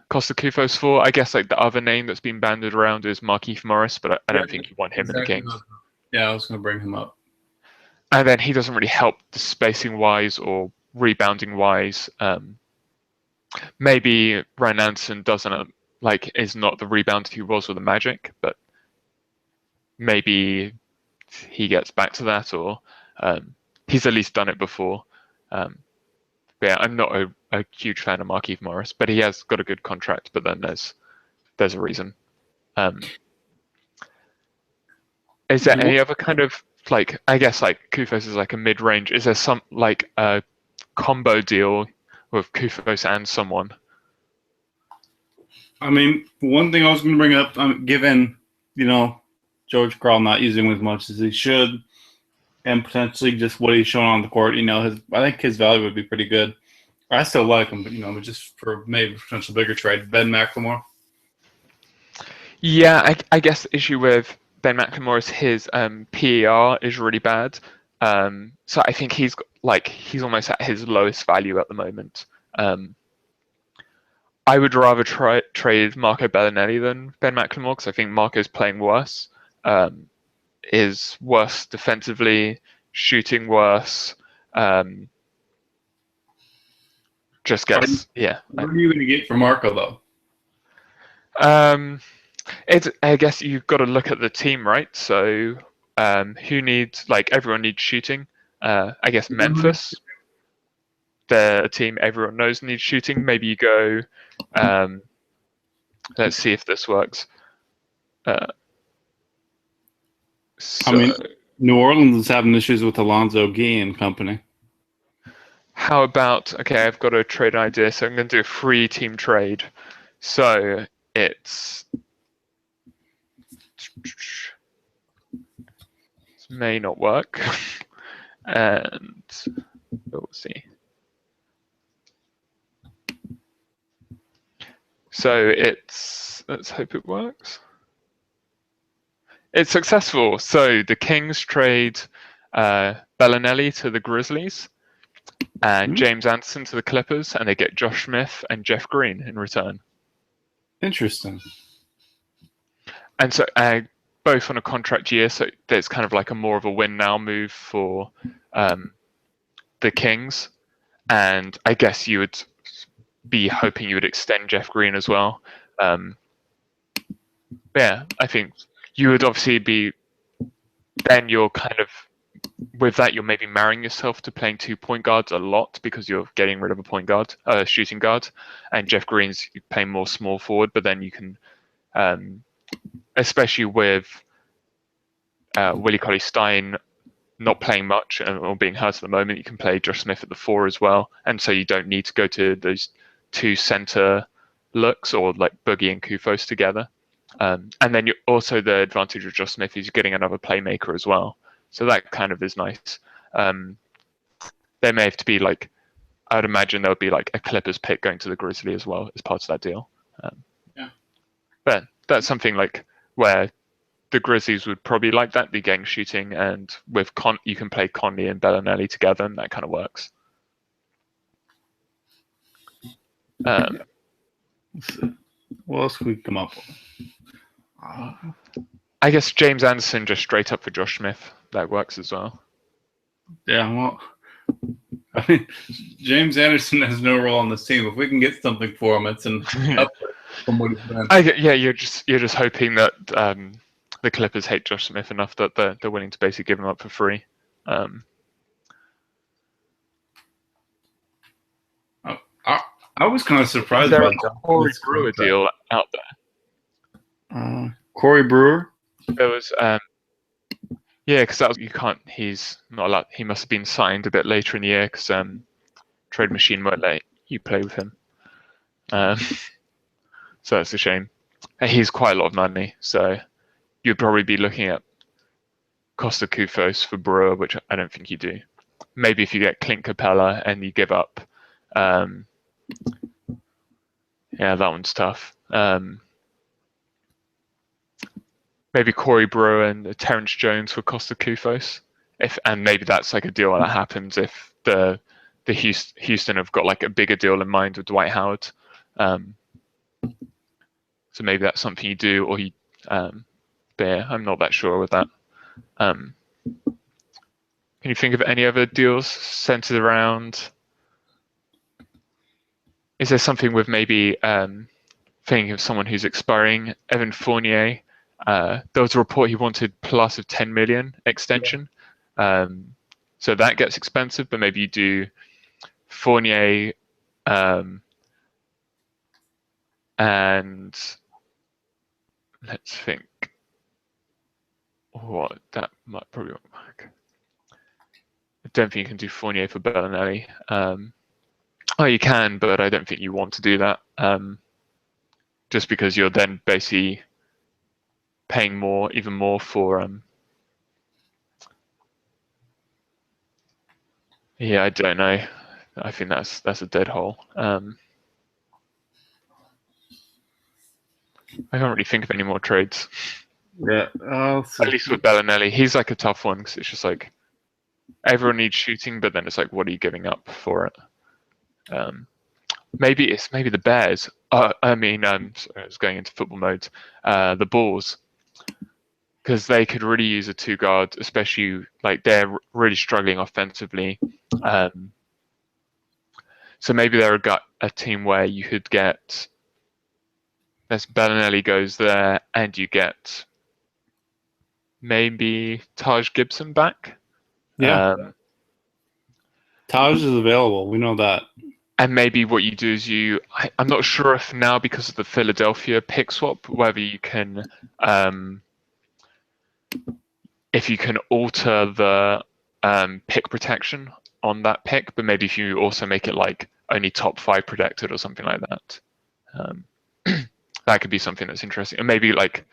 Speaker 2: Costa Koufos for? I guess like the other name that's been bandied around is Markieff Morris, but I don't think you want him in the Kings.
Speaker 1: Yeah, I was going to bring him up.
Speaker 2: And then he doesn't really help the spacing wise or rebounding wise. Maybe Ryan Anderson doesn't is not the rebounder he was with the Magic, but maybe he gets back to that, or he's at least done it before. But yeah, I'm not a huge fan of Markieff Morris, but he has got a good contract. But then there's a reason. Is there any other kind of I guess like Koufos is like a mid-range? Is there some like a combo deal with Koufos and someone?
Speaker 1: I mean, one thing I was going to bring up, given George Karl not using him as much as he should, and potentially just what he's shown on the court, I think his value would be pretty good. I still like him, but just for maybe potential bigger trade, Ben McLemore.
Speaker 2: Yeah, I guess the issue with Ben McLemore is his PER is really bad. So I think he's almost at his lowest value at the moment. I would rather trade Marco Bellinelli than Ben McLemore because I think Marco's playing worse, is worse defensively, shooting worse. Just gets
Speaker 1: What are you going to get for Marco though?
Speaker 2: I guess you've got to look at the team, right? So who needs everyone needs shooting. I guess Memphis. They're a team everyone knows needs shooting. Maybe you go. Let's see if this works.
Speaker 1: I mean, New Orleans is having issues with Alonzo Gee and company.
Speaker 2: How about I've got a trade idea, so I'm going to do a free team trade. So this may not work, and we'll see. So let's hope it works. It's successful. So the Kings trade Bellinelli to the Grizzlies and James Anderson to the Clippers, and they get Josh Smith and Jeff Green in return.
Speaker 1: Interesting.
Speaker 2: And so both on a contract year, so there's kind of like a more of a win now move for the Kings. And I guess you would be hoping you would extend Jeff Green as well. Yeah, I think you would obviously be, then you're kind of, with that, you're maybe marrying yourself to playing 2 point guards a lot because you're getting rid of a point guard, shooting guard, and Jeff Green's playing more small forward, but then you can, especially with Willie Cauley-Stein not playing much or being hurt at the moment, you can play Josh Smith at the 4 as well, and so you don't need to go to those 2 center looks or like Boogie and Koufos together. And then you also, the advantage of Josh Smith is you're getting another playmaker as well. So that kind of is nice. There may have to be I would imagine there would be a Clippers pick going to the Grizzly as well as part of that deal. But that's something where the Grizzlies would probably like that, the gang shooting, and with you can play Conley and Bellinelli together, and that kind of works.
Speaker 1: What else can we come up with?
Speaker 2: I guess James Anderson just straight up for Josh Smith. That works as well.
Speaker 1: Yeah, well, I mean, James Anderson has no role on this team. If we can get something for him, it's an upgrade from what he's been.
Speaker 2: You're just hoping that the Clippers hate Josh Smith enough that they're willing to basically give him up for free.
Speaker 1: I was kind of surprised
Speaker 2: about the Corey Brewer deal out there.
Speaker 1: Corey Brewer?
Speaker 2: There was, Yeah, because that was, you can't. He's not allowed. He must have been signed a bit later in the year because Trade Machine won't let you play with him. So that's a shame. And he's quite a lot of money, so you'd probably be looking at Costa Kufos for Brewer, which I don't think you do. Maybe if you get Clint Capella and you give up, yeah, that one's tough. Maybe Corey Brewer and Terrence Jones for Costa Kufos, and maybe that's like a deal that happens if the Houston have got like a bigger deal in mind with Dwight Howard. So maybe that's something you do, or you. But yeah, I'm not that sure with that. Can you think of any other deals centered around? Is there something with maybe thinking of someone who's expiring? Evan Fournier. There was a report he wanted plus of 10 million extension. So that gets expensive, but maybe you do Fournier and let's think what that might probably work. I don't think you can do Fournier for Bellinelli. Oh, you can, but I don't think you want to do that. Just because you're then basically paying even more for. Yeah, I don't know. I think that's a dead hole. I can't really think of any more trades.
Speaker 1: Yeah,
Speaker 2: at least with Bellinelli, he's like a tough one because it's just like everyone needs shooting, but then it's like, what are you giving up for it? Maybe the Bears. Sorry, I was going into football mode. The Bulls, because they could really use a 2-guard, especially like they're really struggling offensively. So maybe they're a team where you could get. As Bellinelli goes there, and you get maybe Taj Gibson back.
Speaker 1: Yeah. Taj is available. We know that.
Speaker 2: And maybe what you do is I'm not sure if now because of the Philadelphia pick swap, whether you can, if you can alter the pick protection on that pick, but maybe if you also make it like only top 5 protected or something like that, that could be something that's interesting. And maybe like,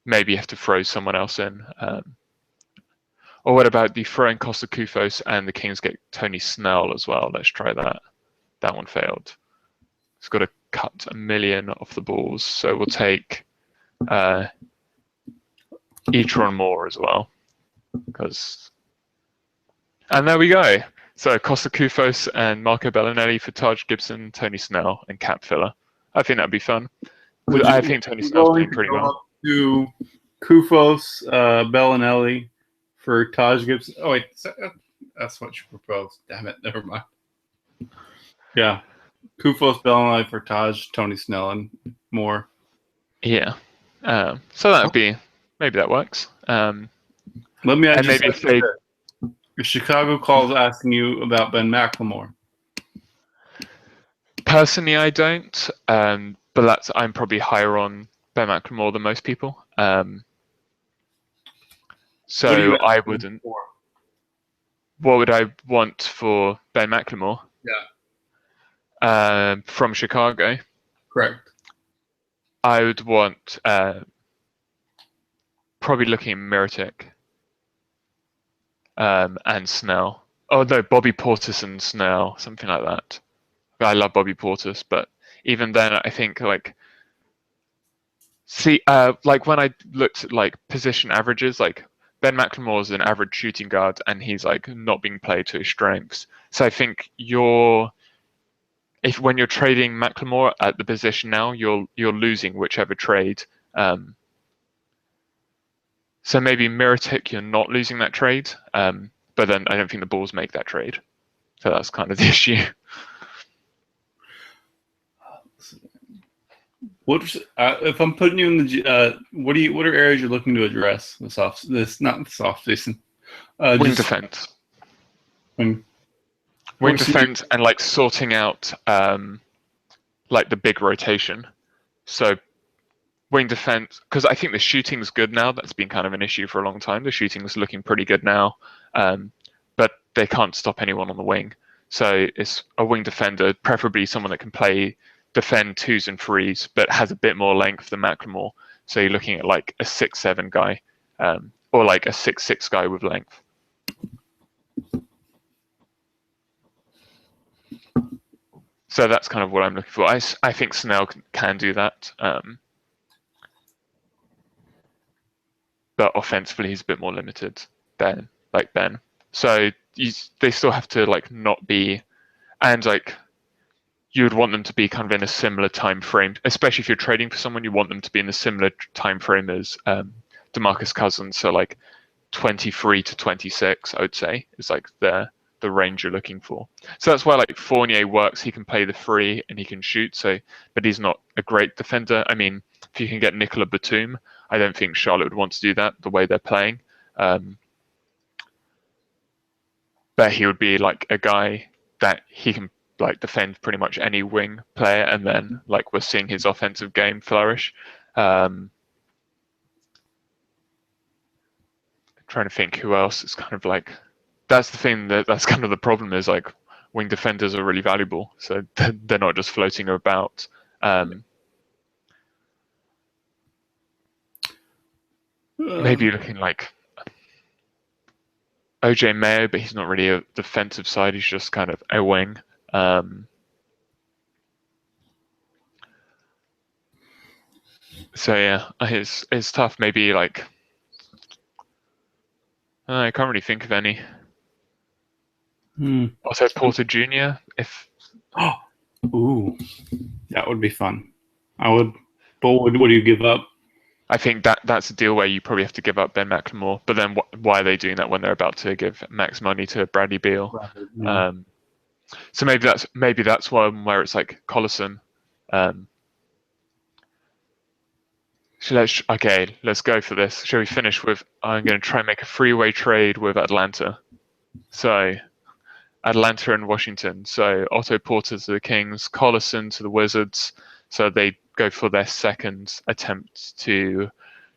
Speaker 2: maybe you have to throw someone else in. Or what about the throwing Costa Kufos and the Kings get Tony Snell as well? Let's try that. That one failed. It's got to cut $1 million off the Bulls, so we'll take Etron Moore as well. And there we go. So Costa Kufos and Marco Bellinelli for Taj Gibson, Tony Snell, and cap filler. I think that'd be fun. I think Tony Snell's playing pretty well.
Speaker 1: To Kufos, Bellinelli for Taj Gibson. Oh wait, that's what you proposed. Damn it, never mind. Yeah, Kufos, Bellinelli for Taj, Tony Snell, and more.
Speaker 2: Yeah. So that would be maybe that works.
Speaker 1: Let me add.
Speaker 2: Maybe
Speaker 1: if Chicago calls asking you about Ben McLemore.
Speaker 2: Personally, I don't. But I'm probably higher on Ben McLemore than most people. So I wouldn't. What would I want for Ben McLemore?
Speaker 1: Yeah.
Speaker 2: From Chicago.
Speaker 1: Correct.
Speaker 2: I would want probably looking at Mirotic and Snell. Oh no, Bobby Portis and Snell, something like that. I love Bobby Portis, but even then, I think like when I looked at like position averages, like Ben McLemore is an average shooting guard, and he's like not being played to his strengths. So I think when you're trading McLemore at the position now, you're losing whichever trade. So maybe Mirotic, you're not losing that trade, but then I don't think the Bulls make that trade. So that's kind of the issue.
Speaker 1: If I'm putting you in the what are areas you're looking to address this soft season?
Speaker 2: Wing defense. Wing defense and like sorting out like the big rotation. So wing defense, because I think the shooting's good now. That's been kind of an issue for a long time. The shooting's looking pretty good now, but they can't stop anyone on the wing. So it's a wing defender, preferably someone that can defend 2s and 3s, but has a bit more length than Macklemore. So you're looking at like a 6'7" guy, or like a 6'6" guy with length. So that's kind of what I'm looking for. I think Snell can do that, but offensively he's a bit more limited than like Ben. So they still have to like not be, and like you would want them to be kind of in a similar time frame, especially if you're trading for someone. You want them to be in a similar time frame as DeMarcus Cousins, so like 23 to 26, I would say, is like the range you're looking for. So that's why like Fournier works. He can play the 3 and he can shoot. So, but he's not a great defender. I mean, if you can get Nicola Batum, I don't think Charlotte would want to do that the way they're playing. But he would be like a guy that he can like defend pretty much any wing player, and then like we're seeing his offensive game flourish. Trying to think who else is kind of like. That's the thing that's kind of the problem is like wing defenders are really valuable, so they're not just floating about. Maybe looking like OJ Mayo, but he's not really a defensive side. He's just kind of a wing. So yeah, it's tough. Maybe like I can't really think of any. Also, Porter Jr. If
Speaker 1: ooh, that would be fun. I would. But what do you give up?
Speaker 2: I think that's a deal where you probably have to give up Ben McLemore. But then why are they doing that when they're about to give max money to Bradley Beal? Yeah. So maybe that's one where it's like Collison. So let's go for this. Shall we finish with? I'm going to try and make a three-way trade with Atlanta. So Atlanta and Washington. So Otto Porter to the Kings, Collison to the Wizards. So they go for their second attempt to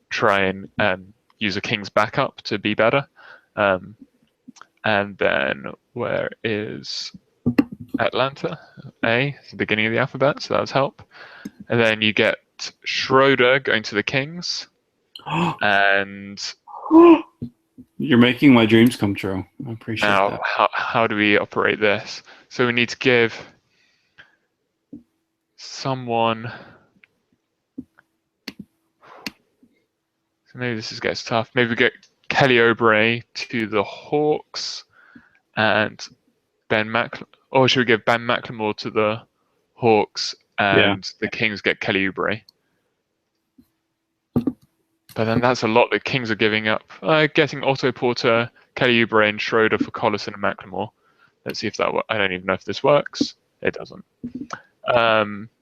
Speaker 2: try and use a Kings backup to be better. And then where is Atlanta? A, the beginning of the alphabet, so that would help. And then you get Schroeder going to the Kings. And
Speaker 1: you're making my dreams come true. I appreciate that.
Speaker 2: Now, how do we operate this? So we need to give someone. So maybe this gets tough. Maybe we get Kelly Oubre to the Hawks and or should we give Ben McLemore to the Hawks and the Kings get Kelly Oubre? But then that's a lot the Kings are giving up. Getting Otto Porter, Kelly Oubre, and Schroeder for Collison and McLemore. Let's see if that works. I don't even know if this works. It doesn't.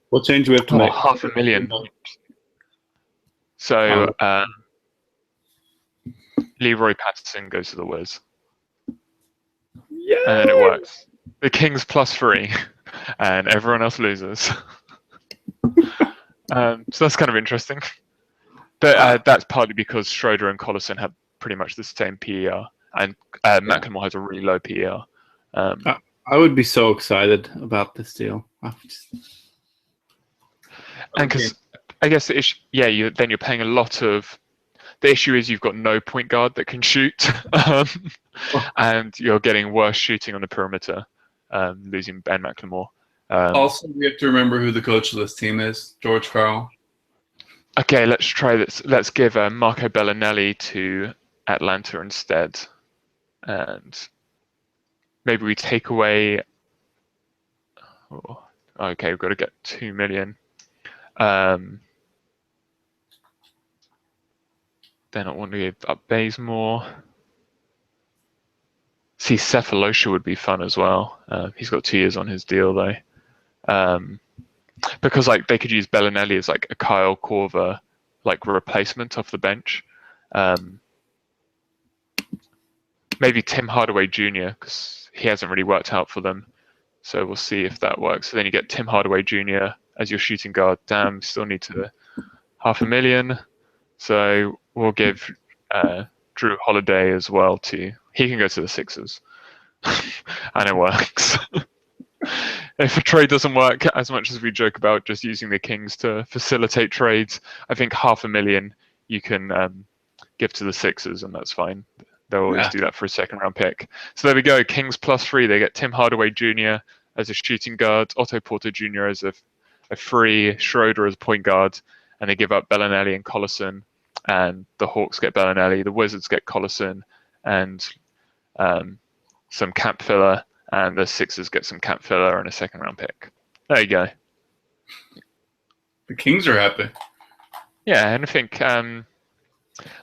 Speaker 1: What change do we have to make?
Speaker 2: $500,000. So Leroy Patterson goes to the Wiz.
Speaker 1: Yeah.
Speaker 2: And then it works. The Kings +3, and everyone else loses. So that's kind of interesting. But that's partly because Schroeder and Collison have pretty much the same PER, and McLemore has a really low PER.
Speaker 1: I would be so excited about this deal.
Speaker 2: And because I guess the issue, then you're paying a lot of. The issue is you've got no point guard that can shoot, and you're getting worse shooting on the perimeter, losing Ben McLemore.
Speaker 1: Also, we have to remember who the coach of this team is, George Karl.
Speaker 2: Okay, let's try this. Let's give Marco Bellinelli to Atlanta instead, and maybe we take away. Okay, we've got to get $2 million. Then I want to give up Bazemore. See, Cephalosha would be fun as well. He's got 2 years on his deal though. Because like they could use Bellinelli as like a Kyle Korver like replacement off the bench. Maybe Tim Hardaway Jr. because he hasn't really worked out for them. So we'll see if that works. So then you get Tim Hardaway Jr. as your shooting guard. Damn, still need to 500,000. So we'll give Drew Holiday as well he can go to the Sixers. And it works. If a trade doesn't work, as much as we joke about just using the Kings to facilitate trades, I think 500,000 you can give to the Sixers, and that's fine. They'll always do that for a second-round pick. So there we go. Kings +3. They get Tim Hardaway Jr. as a shooting guard, Otto Porter Jr. as a free, Schroeder as a point guard, and they give up Bellinelli and Collison. And the Hawks get Bellinelli, the Wizards get Collison, and some cap filler, and the Sixers get some cap filler and a second-round pick. There you go.
Speaker 1: The Kings are happy.
Speaker 2: Yeah, and I think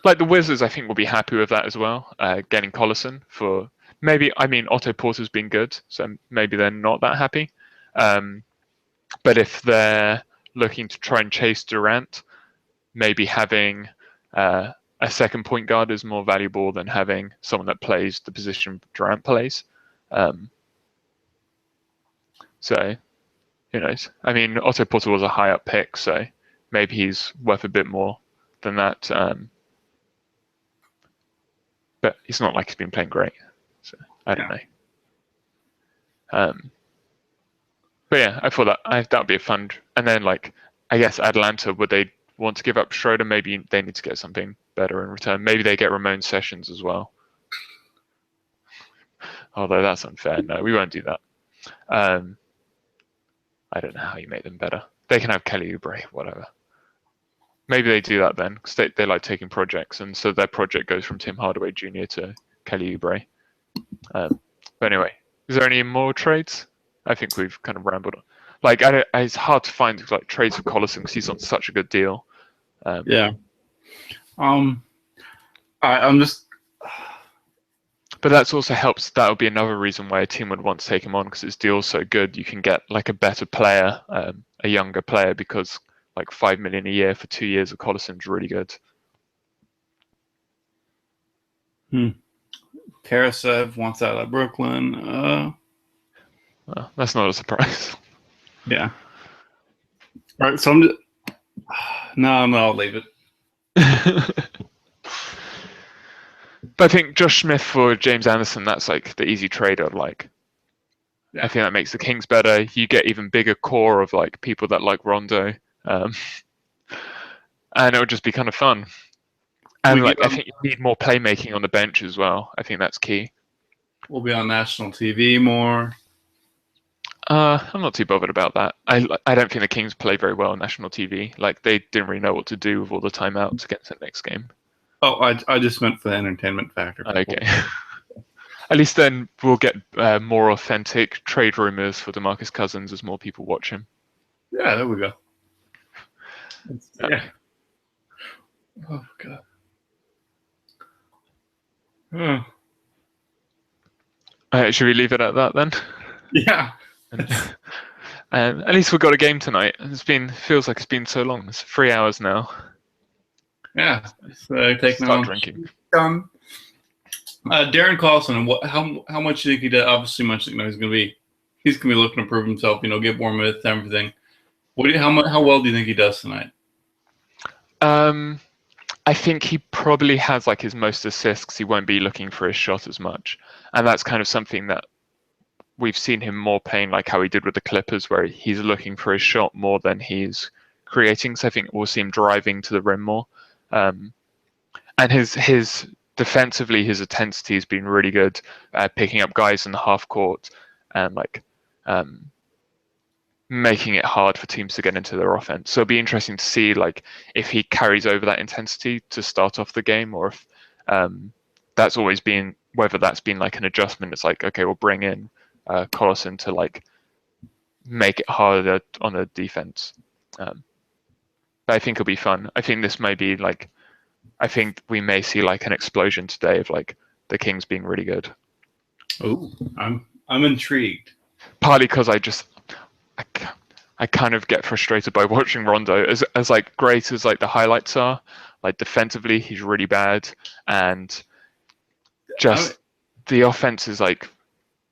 Speaker 2: like the Wizards, I think will be happy with that as well. Getting Collison for maybe, I mean, Otto Porter's been good, so maybe they're not that happy. But if they're looking to try and chase Durant, maybe having a second point guard is more valuable than having someone that plays the position Durant plays. So, who knows? I mean, Otto Porter was a high up pick, so maybe he's worth a bit more than that. But it's not like he's been playing great, so I don't know. But yeah, I thought that would be a fun. And then, like, I guess Atlanta, would they want to give up Schroeder? Maybe they need to get something better in return. Maybe they get Ramon Sessions as well. Although that's unfair. No, we won't do that. I don't know how you make them better. They can have Kelly Oubre, whatever. Maybe they do that then, because they like taking projects, and so their project goes from Tim Hardaway Jr. to Kelly Oubre. But anyway, is there any more trades? I think we've kind of rambled on. Like, it's hard to find like trades for Collison because he's on such a good deal.
Speaker 1: Yeah. I'm just.
Speaker 2: But that's also helps. That would be another reason why a team would want to take him on, because his deal's so good. You can get like a better player, a younger player, because like $5 million a year for 2 years of Collison's really good.
Speaker 1: Tarasev wants out of Brooklyn.
Speaker 2: Well, that's not a surprise.
Speaker 1: Yeah. All right, so I'm just. No, I'll leave it.
Speaker 2: But I think Josh Smith for James Anderson, that's like the easy trade I'd like.
Speaker 1: Yeah.
Speaker 2: I think that makes the Kings better. You get even bigger core of like people that like Rondo. And it would just be kind of fun. And I think you need more playmaking on the bench as well. I think that's key.
Speaker 1: We'll be on national TV more.
Speaker 2: I'm not too bothered about that. I don't think the Kings play very well on national TV. Like, they didn't really know what to do with all the timeouts against the next game.
Speaker 1: Oh, I just meant for the entertainment factor.
Speaker 2: Okay. At least then we'll get more authentic trade rumors for DeMarcus Cousins as more people watch him.
Speaker 1: Yeah, there we go. Yeah. Oh, God.
Speaker 2: Should we leave it at that then?
Speaker 1: Yeah.
Speaker 2: And at least we've got a game tonight. Feels like it's been so long. It's 3 hours now.
Speaker 1: Yeah. So taking on
Speaker 2: drinking.
Speaker 1: Darren Collison, how much do you think he does? Obviously, much he's gonna be looking to prove himself. Get more minutes, everything. How well do you think he does tonight?
Speaker 2: I think he probably has like his most assists because he won't be looking for his shot as much, and that's kind of something that we've seen him more playing like how he did with the Clippers, where he's looking for his shot more than he's creating. So I think we'll see him driving to the rim more. And his defensively, his intensity has been really good, picking up guys in the half court and making it hard for teams to get into their offense. So it'll be interesting to see like if he carries over that intensity to start off the game, or if that's always been, whether that's been like an adjustment. It's like, okay, we'll bring in Collison to like make it harder on the defense. But I think it'll be fun. I think this may be like, I think we may see like an explosion today of like the Kings being really good.
Speaker 1: Oh, I'm intrigued.
Speaker 2: Partly because I kind of get frustrated by watching Rondo. As like great as like the highlights are, like defensively he's really bad, and just the offense is like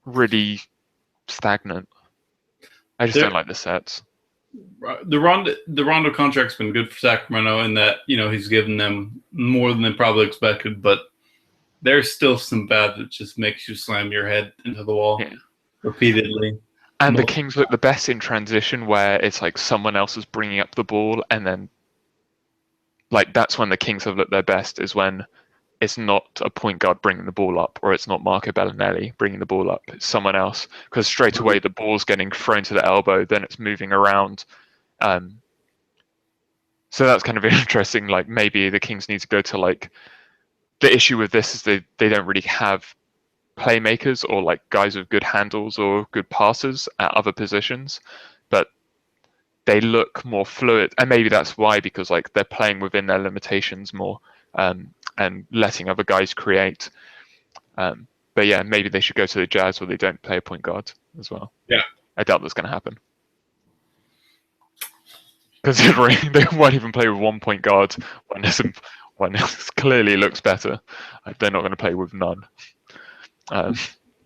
Speaker 2: really stagnant. I just don't like the sets.
Speaker 1: The Rondo contract's been good for Sacramento in that he's given them more than they probably expected, but there's still some bad that just makes you slam your head into the wall repeatedly.
Speaker 2: And the Kings look the best in transition, where it's like someone else is bringing up the ball, and then like that's when the Kings have looked their best, is when it's not a point guard bringing the ball up, or it's not Marco Bellinelli bringing the ball up. It's someone else, because straight away the ball's getting thrown to the elbow, then it's moving around. So that's kind of interesting. Like maybe the Kings need to go to like the issue with this is they don't really have playmakers or like guys with good handles or good passes at other positions, but they look more fluid, and maybe that's why, because like they're playing within their limitations more, and letting other guys create. But yeah, maybe they should go to the Jazz where they don't play a point guard as well.
Speaker 1: Yeah,
Speaker 2: I doubt that's going to happen, considering they won't even play with one point guard when it clearly looks better. They're not going to play with none. But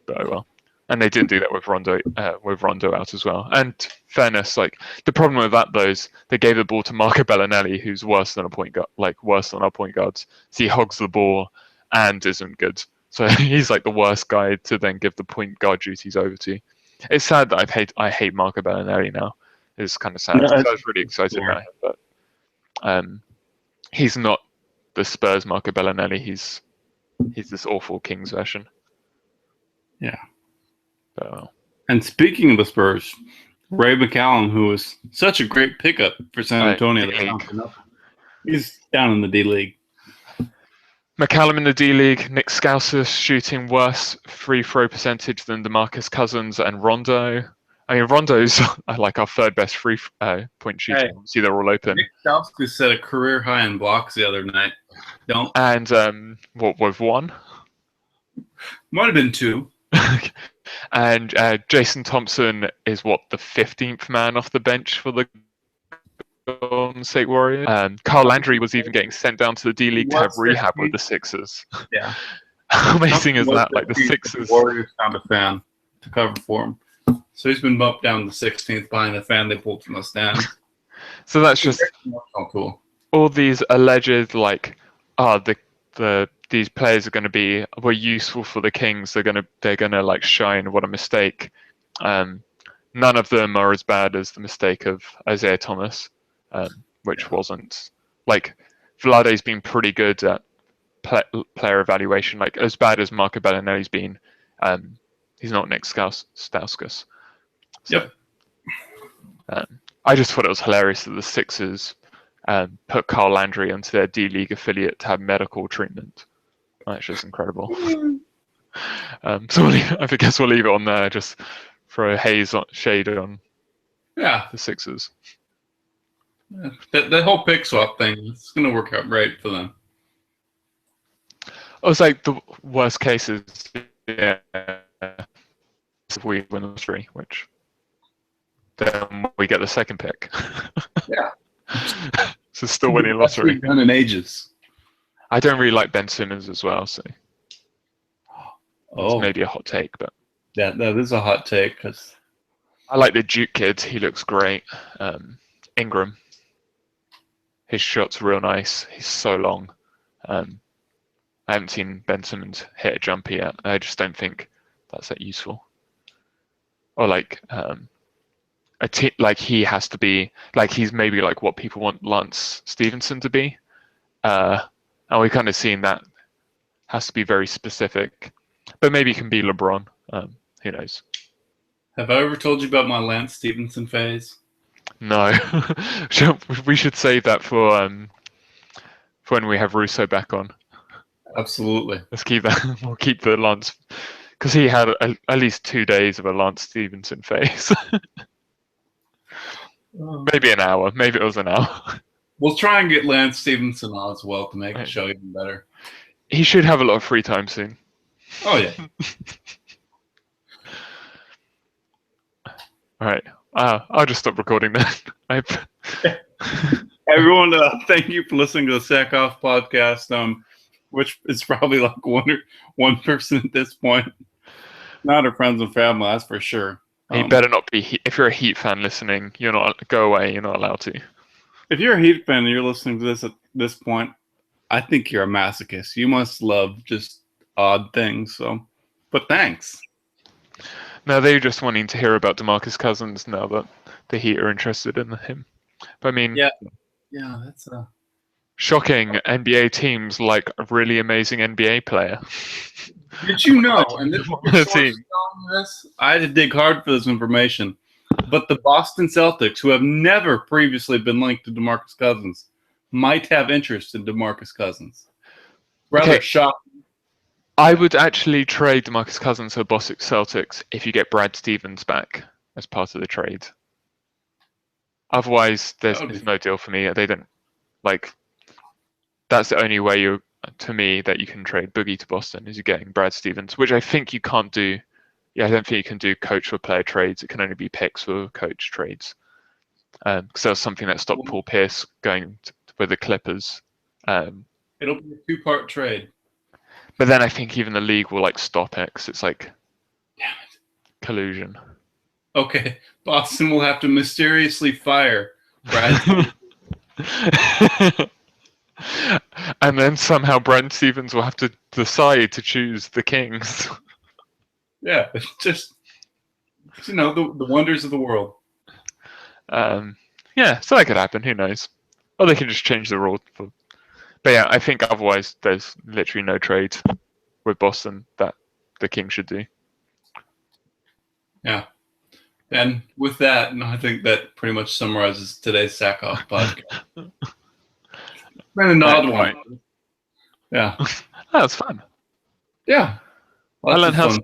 Speaker 2: oh well. And they didn't do that with Rondo out as well. And fairness, like the problem with that though is they gave the ball to Marco Bellinelli, who's worse than a point guard, like worse than our point guards. So he hogs the ball and isn't good. So he's like the worst guy to then give the point guard duties over to. It's sad that I hate Marco Bellinelli now. It's kind of sad.
Speaker 1: No,
Speaker 2: I was really excited about him, but he's not the Spurs Marco Bellinelli. He's this awful Kings version.
Speaker 1: Yeah.
Speaker 2: So.
Speaker 1: And speaking of the Spurs, Ray McCallum, who was such a great pickup for San Antonio, he's down in the D League.
Speaker 2: McCallum in the D League. Nick Scouser shooting worse free throw percentage than DeMarcus Cousins and Rondo. I mean, Rondo's like our third best free point shooter.
Speaker 1: Hey,
Speaker 2: see, they're all open.
Speaker 1: Nick Scouser set a career high in blocks the other night.
Speaker 2: And what with one?
Speaker 1: Might have been two.
Speaker 2: And Jason Thompson is the 15th man off the bench for the Golden State Warriors. Carl Landry was even getting sent down to the D League to have rehab with the Sixers.
Speaker 1: Yeah.
Speaker 2: How amazing is that? Like the Sixers.
Speaker 1: The Warriors found a fan to cover for him. So he's been bumped down to 16th behind the fan they pulled from the stand.
Speaker 2: So that's just
Speaker 1: cool.
Speaker 2: All these alleged these players were useful for the Kings. They're gonna like shine. What a mistake. None of them are as bad as the mistake of Isaiah Thomas, which wasn't like Vlade's been pretty good at player evaluation. Like as bad as Marco Bellinelli's been, he's not Nick Stauskas. So,
Speaker 1: yep.
Speaker 2: I just thought it was hilarious that the Sixers put Carl Landry onto their D League affiliate to have medical treatment. That's just incredible. So I guess we'll leave it on there. Just throw a shade on the Sixers.
Speaker 1: Yeah. That whole pick swap thing, it's going to work out right for them.
Speaker 2: It's like the worst case is if we win the lottery, which then we get the second pick.
Speaker 1: Yeah.
Speaker 2: So still winning lottery.
Speaker 1: Done in ages.
Speaker 2: I don't really like Ben Simmons as well, so it's maybe a hot take, but
Speaker 1: that is a hot take because
Speaker 2: I like the Duke kid. He looks great. Ingram, his shot's real nice. He's so long. I haven't seen Ben Simmons hit a jumper yet. I just don't think that's that useful. Or like like he has to be like he's maybe like what people want Lance Stevenson to be. And we've kind of seen that has to be very specific, but maybe it can be LeBron. Who knows?
Speaker 1: Have I ever told you about my Lance Stevenson phase?
Speaker 2: No. We should save that for when we have Russo back on.
Speaker 1: Absolutely.
Speaker 2: Let's keep that. We'll keep the Lance, because he had at least 2 days of a Lance Stevenson phase. Maybe an hour. Maybe it was an hour.
Speaker 1: We'll try and get Lance Stevenson on as well to make the show even better.
Speaker 2: He should have a lot of free time soon.
Speaker 1: Oh, yeah.
Speaker 2: All right. I'll just stop recording then.
Speaker 1: Everyone, thank you for listening to the Sac Off podcast, which is probably like one person at this point. Not our friends and family, that's for sure.
Speaker 2: You better not be. If you're a Heat fan listening, you're not. Go away. You're not allowed to.
Speaker 1: If you're a Heat fan and you're listening to this at this point, I think you're a masochist. You must love just odd things. So, but thanks.
Speaker 2: No, they're just wanting to hear about DeMarcus Cousins now that the Heat are interested in him. But I mean,
Speaker 1: yeah, that's
Speaker 2: shocking. NBA teams like a really amazing NBA player.
Speaker 1: Did you know? And this I had to dig hard for this information. But the Boston Celtics, who have never previously been linked to DeMarcus Cousins, might have interest in DeMarcus Cousins. Rather shocking.
Speaker 2: I would actually trade DeMarcus Cousins to Boston Celtics if you get Brad Stevens back as part of the trade. Otherwise, there's no deal for me. They don't like. That's the only way to me that you can trade Boogie to Boston is you're getting Brad Stevens, which I think you can't do. Yeah, I don't think you can do coach for player trades. It can only be picks for coach trades. Because that was something that stopped Paul Pierce going with the Clippers.
Speaker 1: It'll be a 2-part trade.
Speaker 2: But then I think even the league will stop it because it's like,
Speaker 1: damn it,
Speaker 2: collusion.
Speaker 1: Okay, Boston will have to mysteriously fire Brad.
Speaker 2: And then somehow Brad Stevens will have to decide to choose the Kings.
Speaker 1: Yeah, it's just the wonders of the world.
Speaker 2: Yeah, so that could happen. Who knows? Or they can just change the rule. But yeah, I think otherwise there's literally no trade with Boston that the Kings should do.
Speaker 1: Yeah. And with that, I think that pretty much summarizes today's Sac Off podcast. It's been an odd one. Yeah.
Speaker 2: That was fun.
Speaker 1: Yeah.
Speaker 2: I learned how.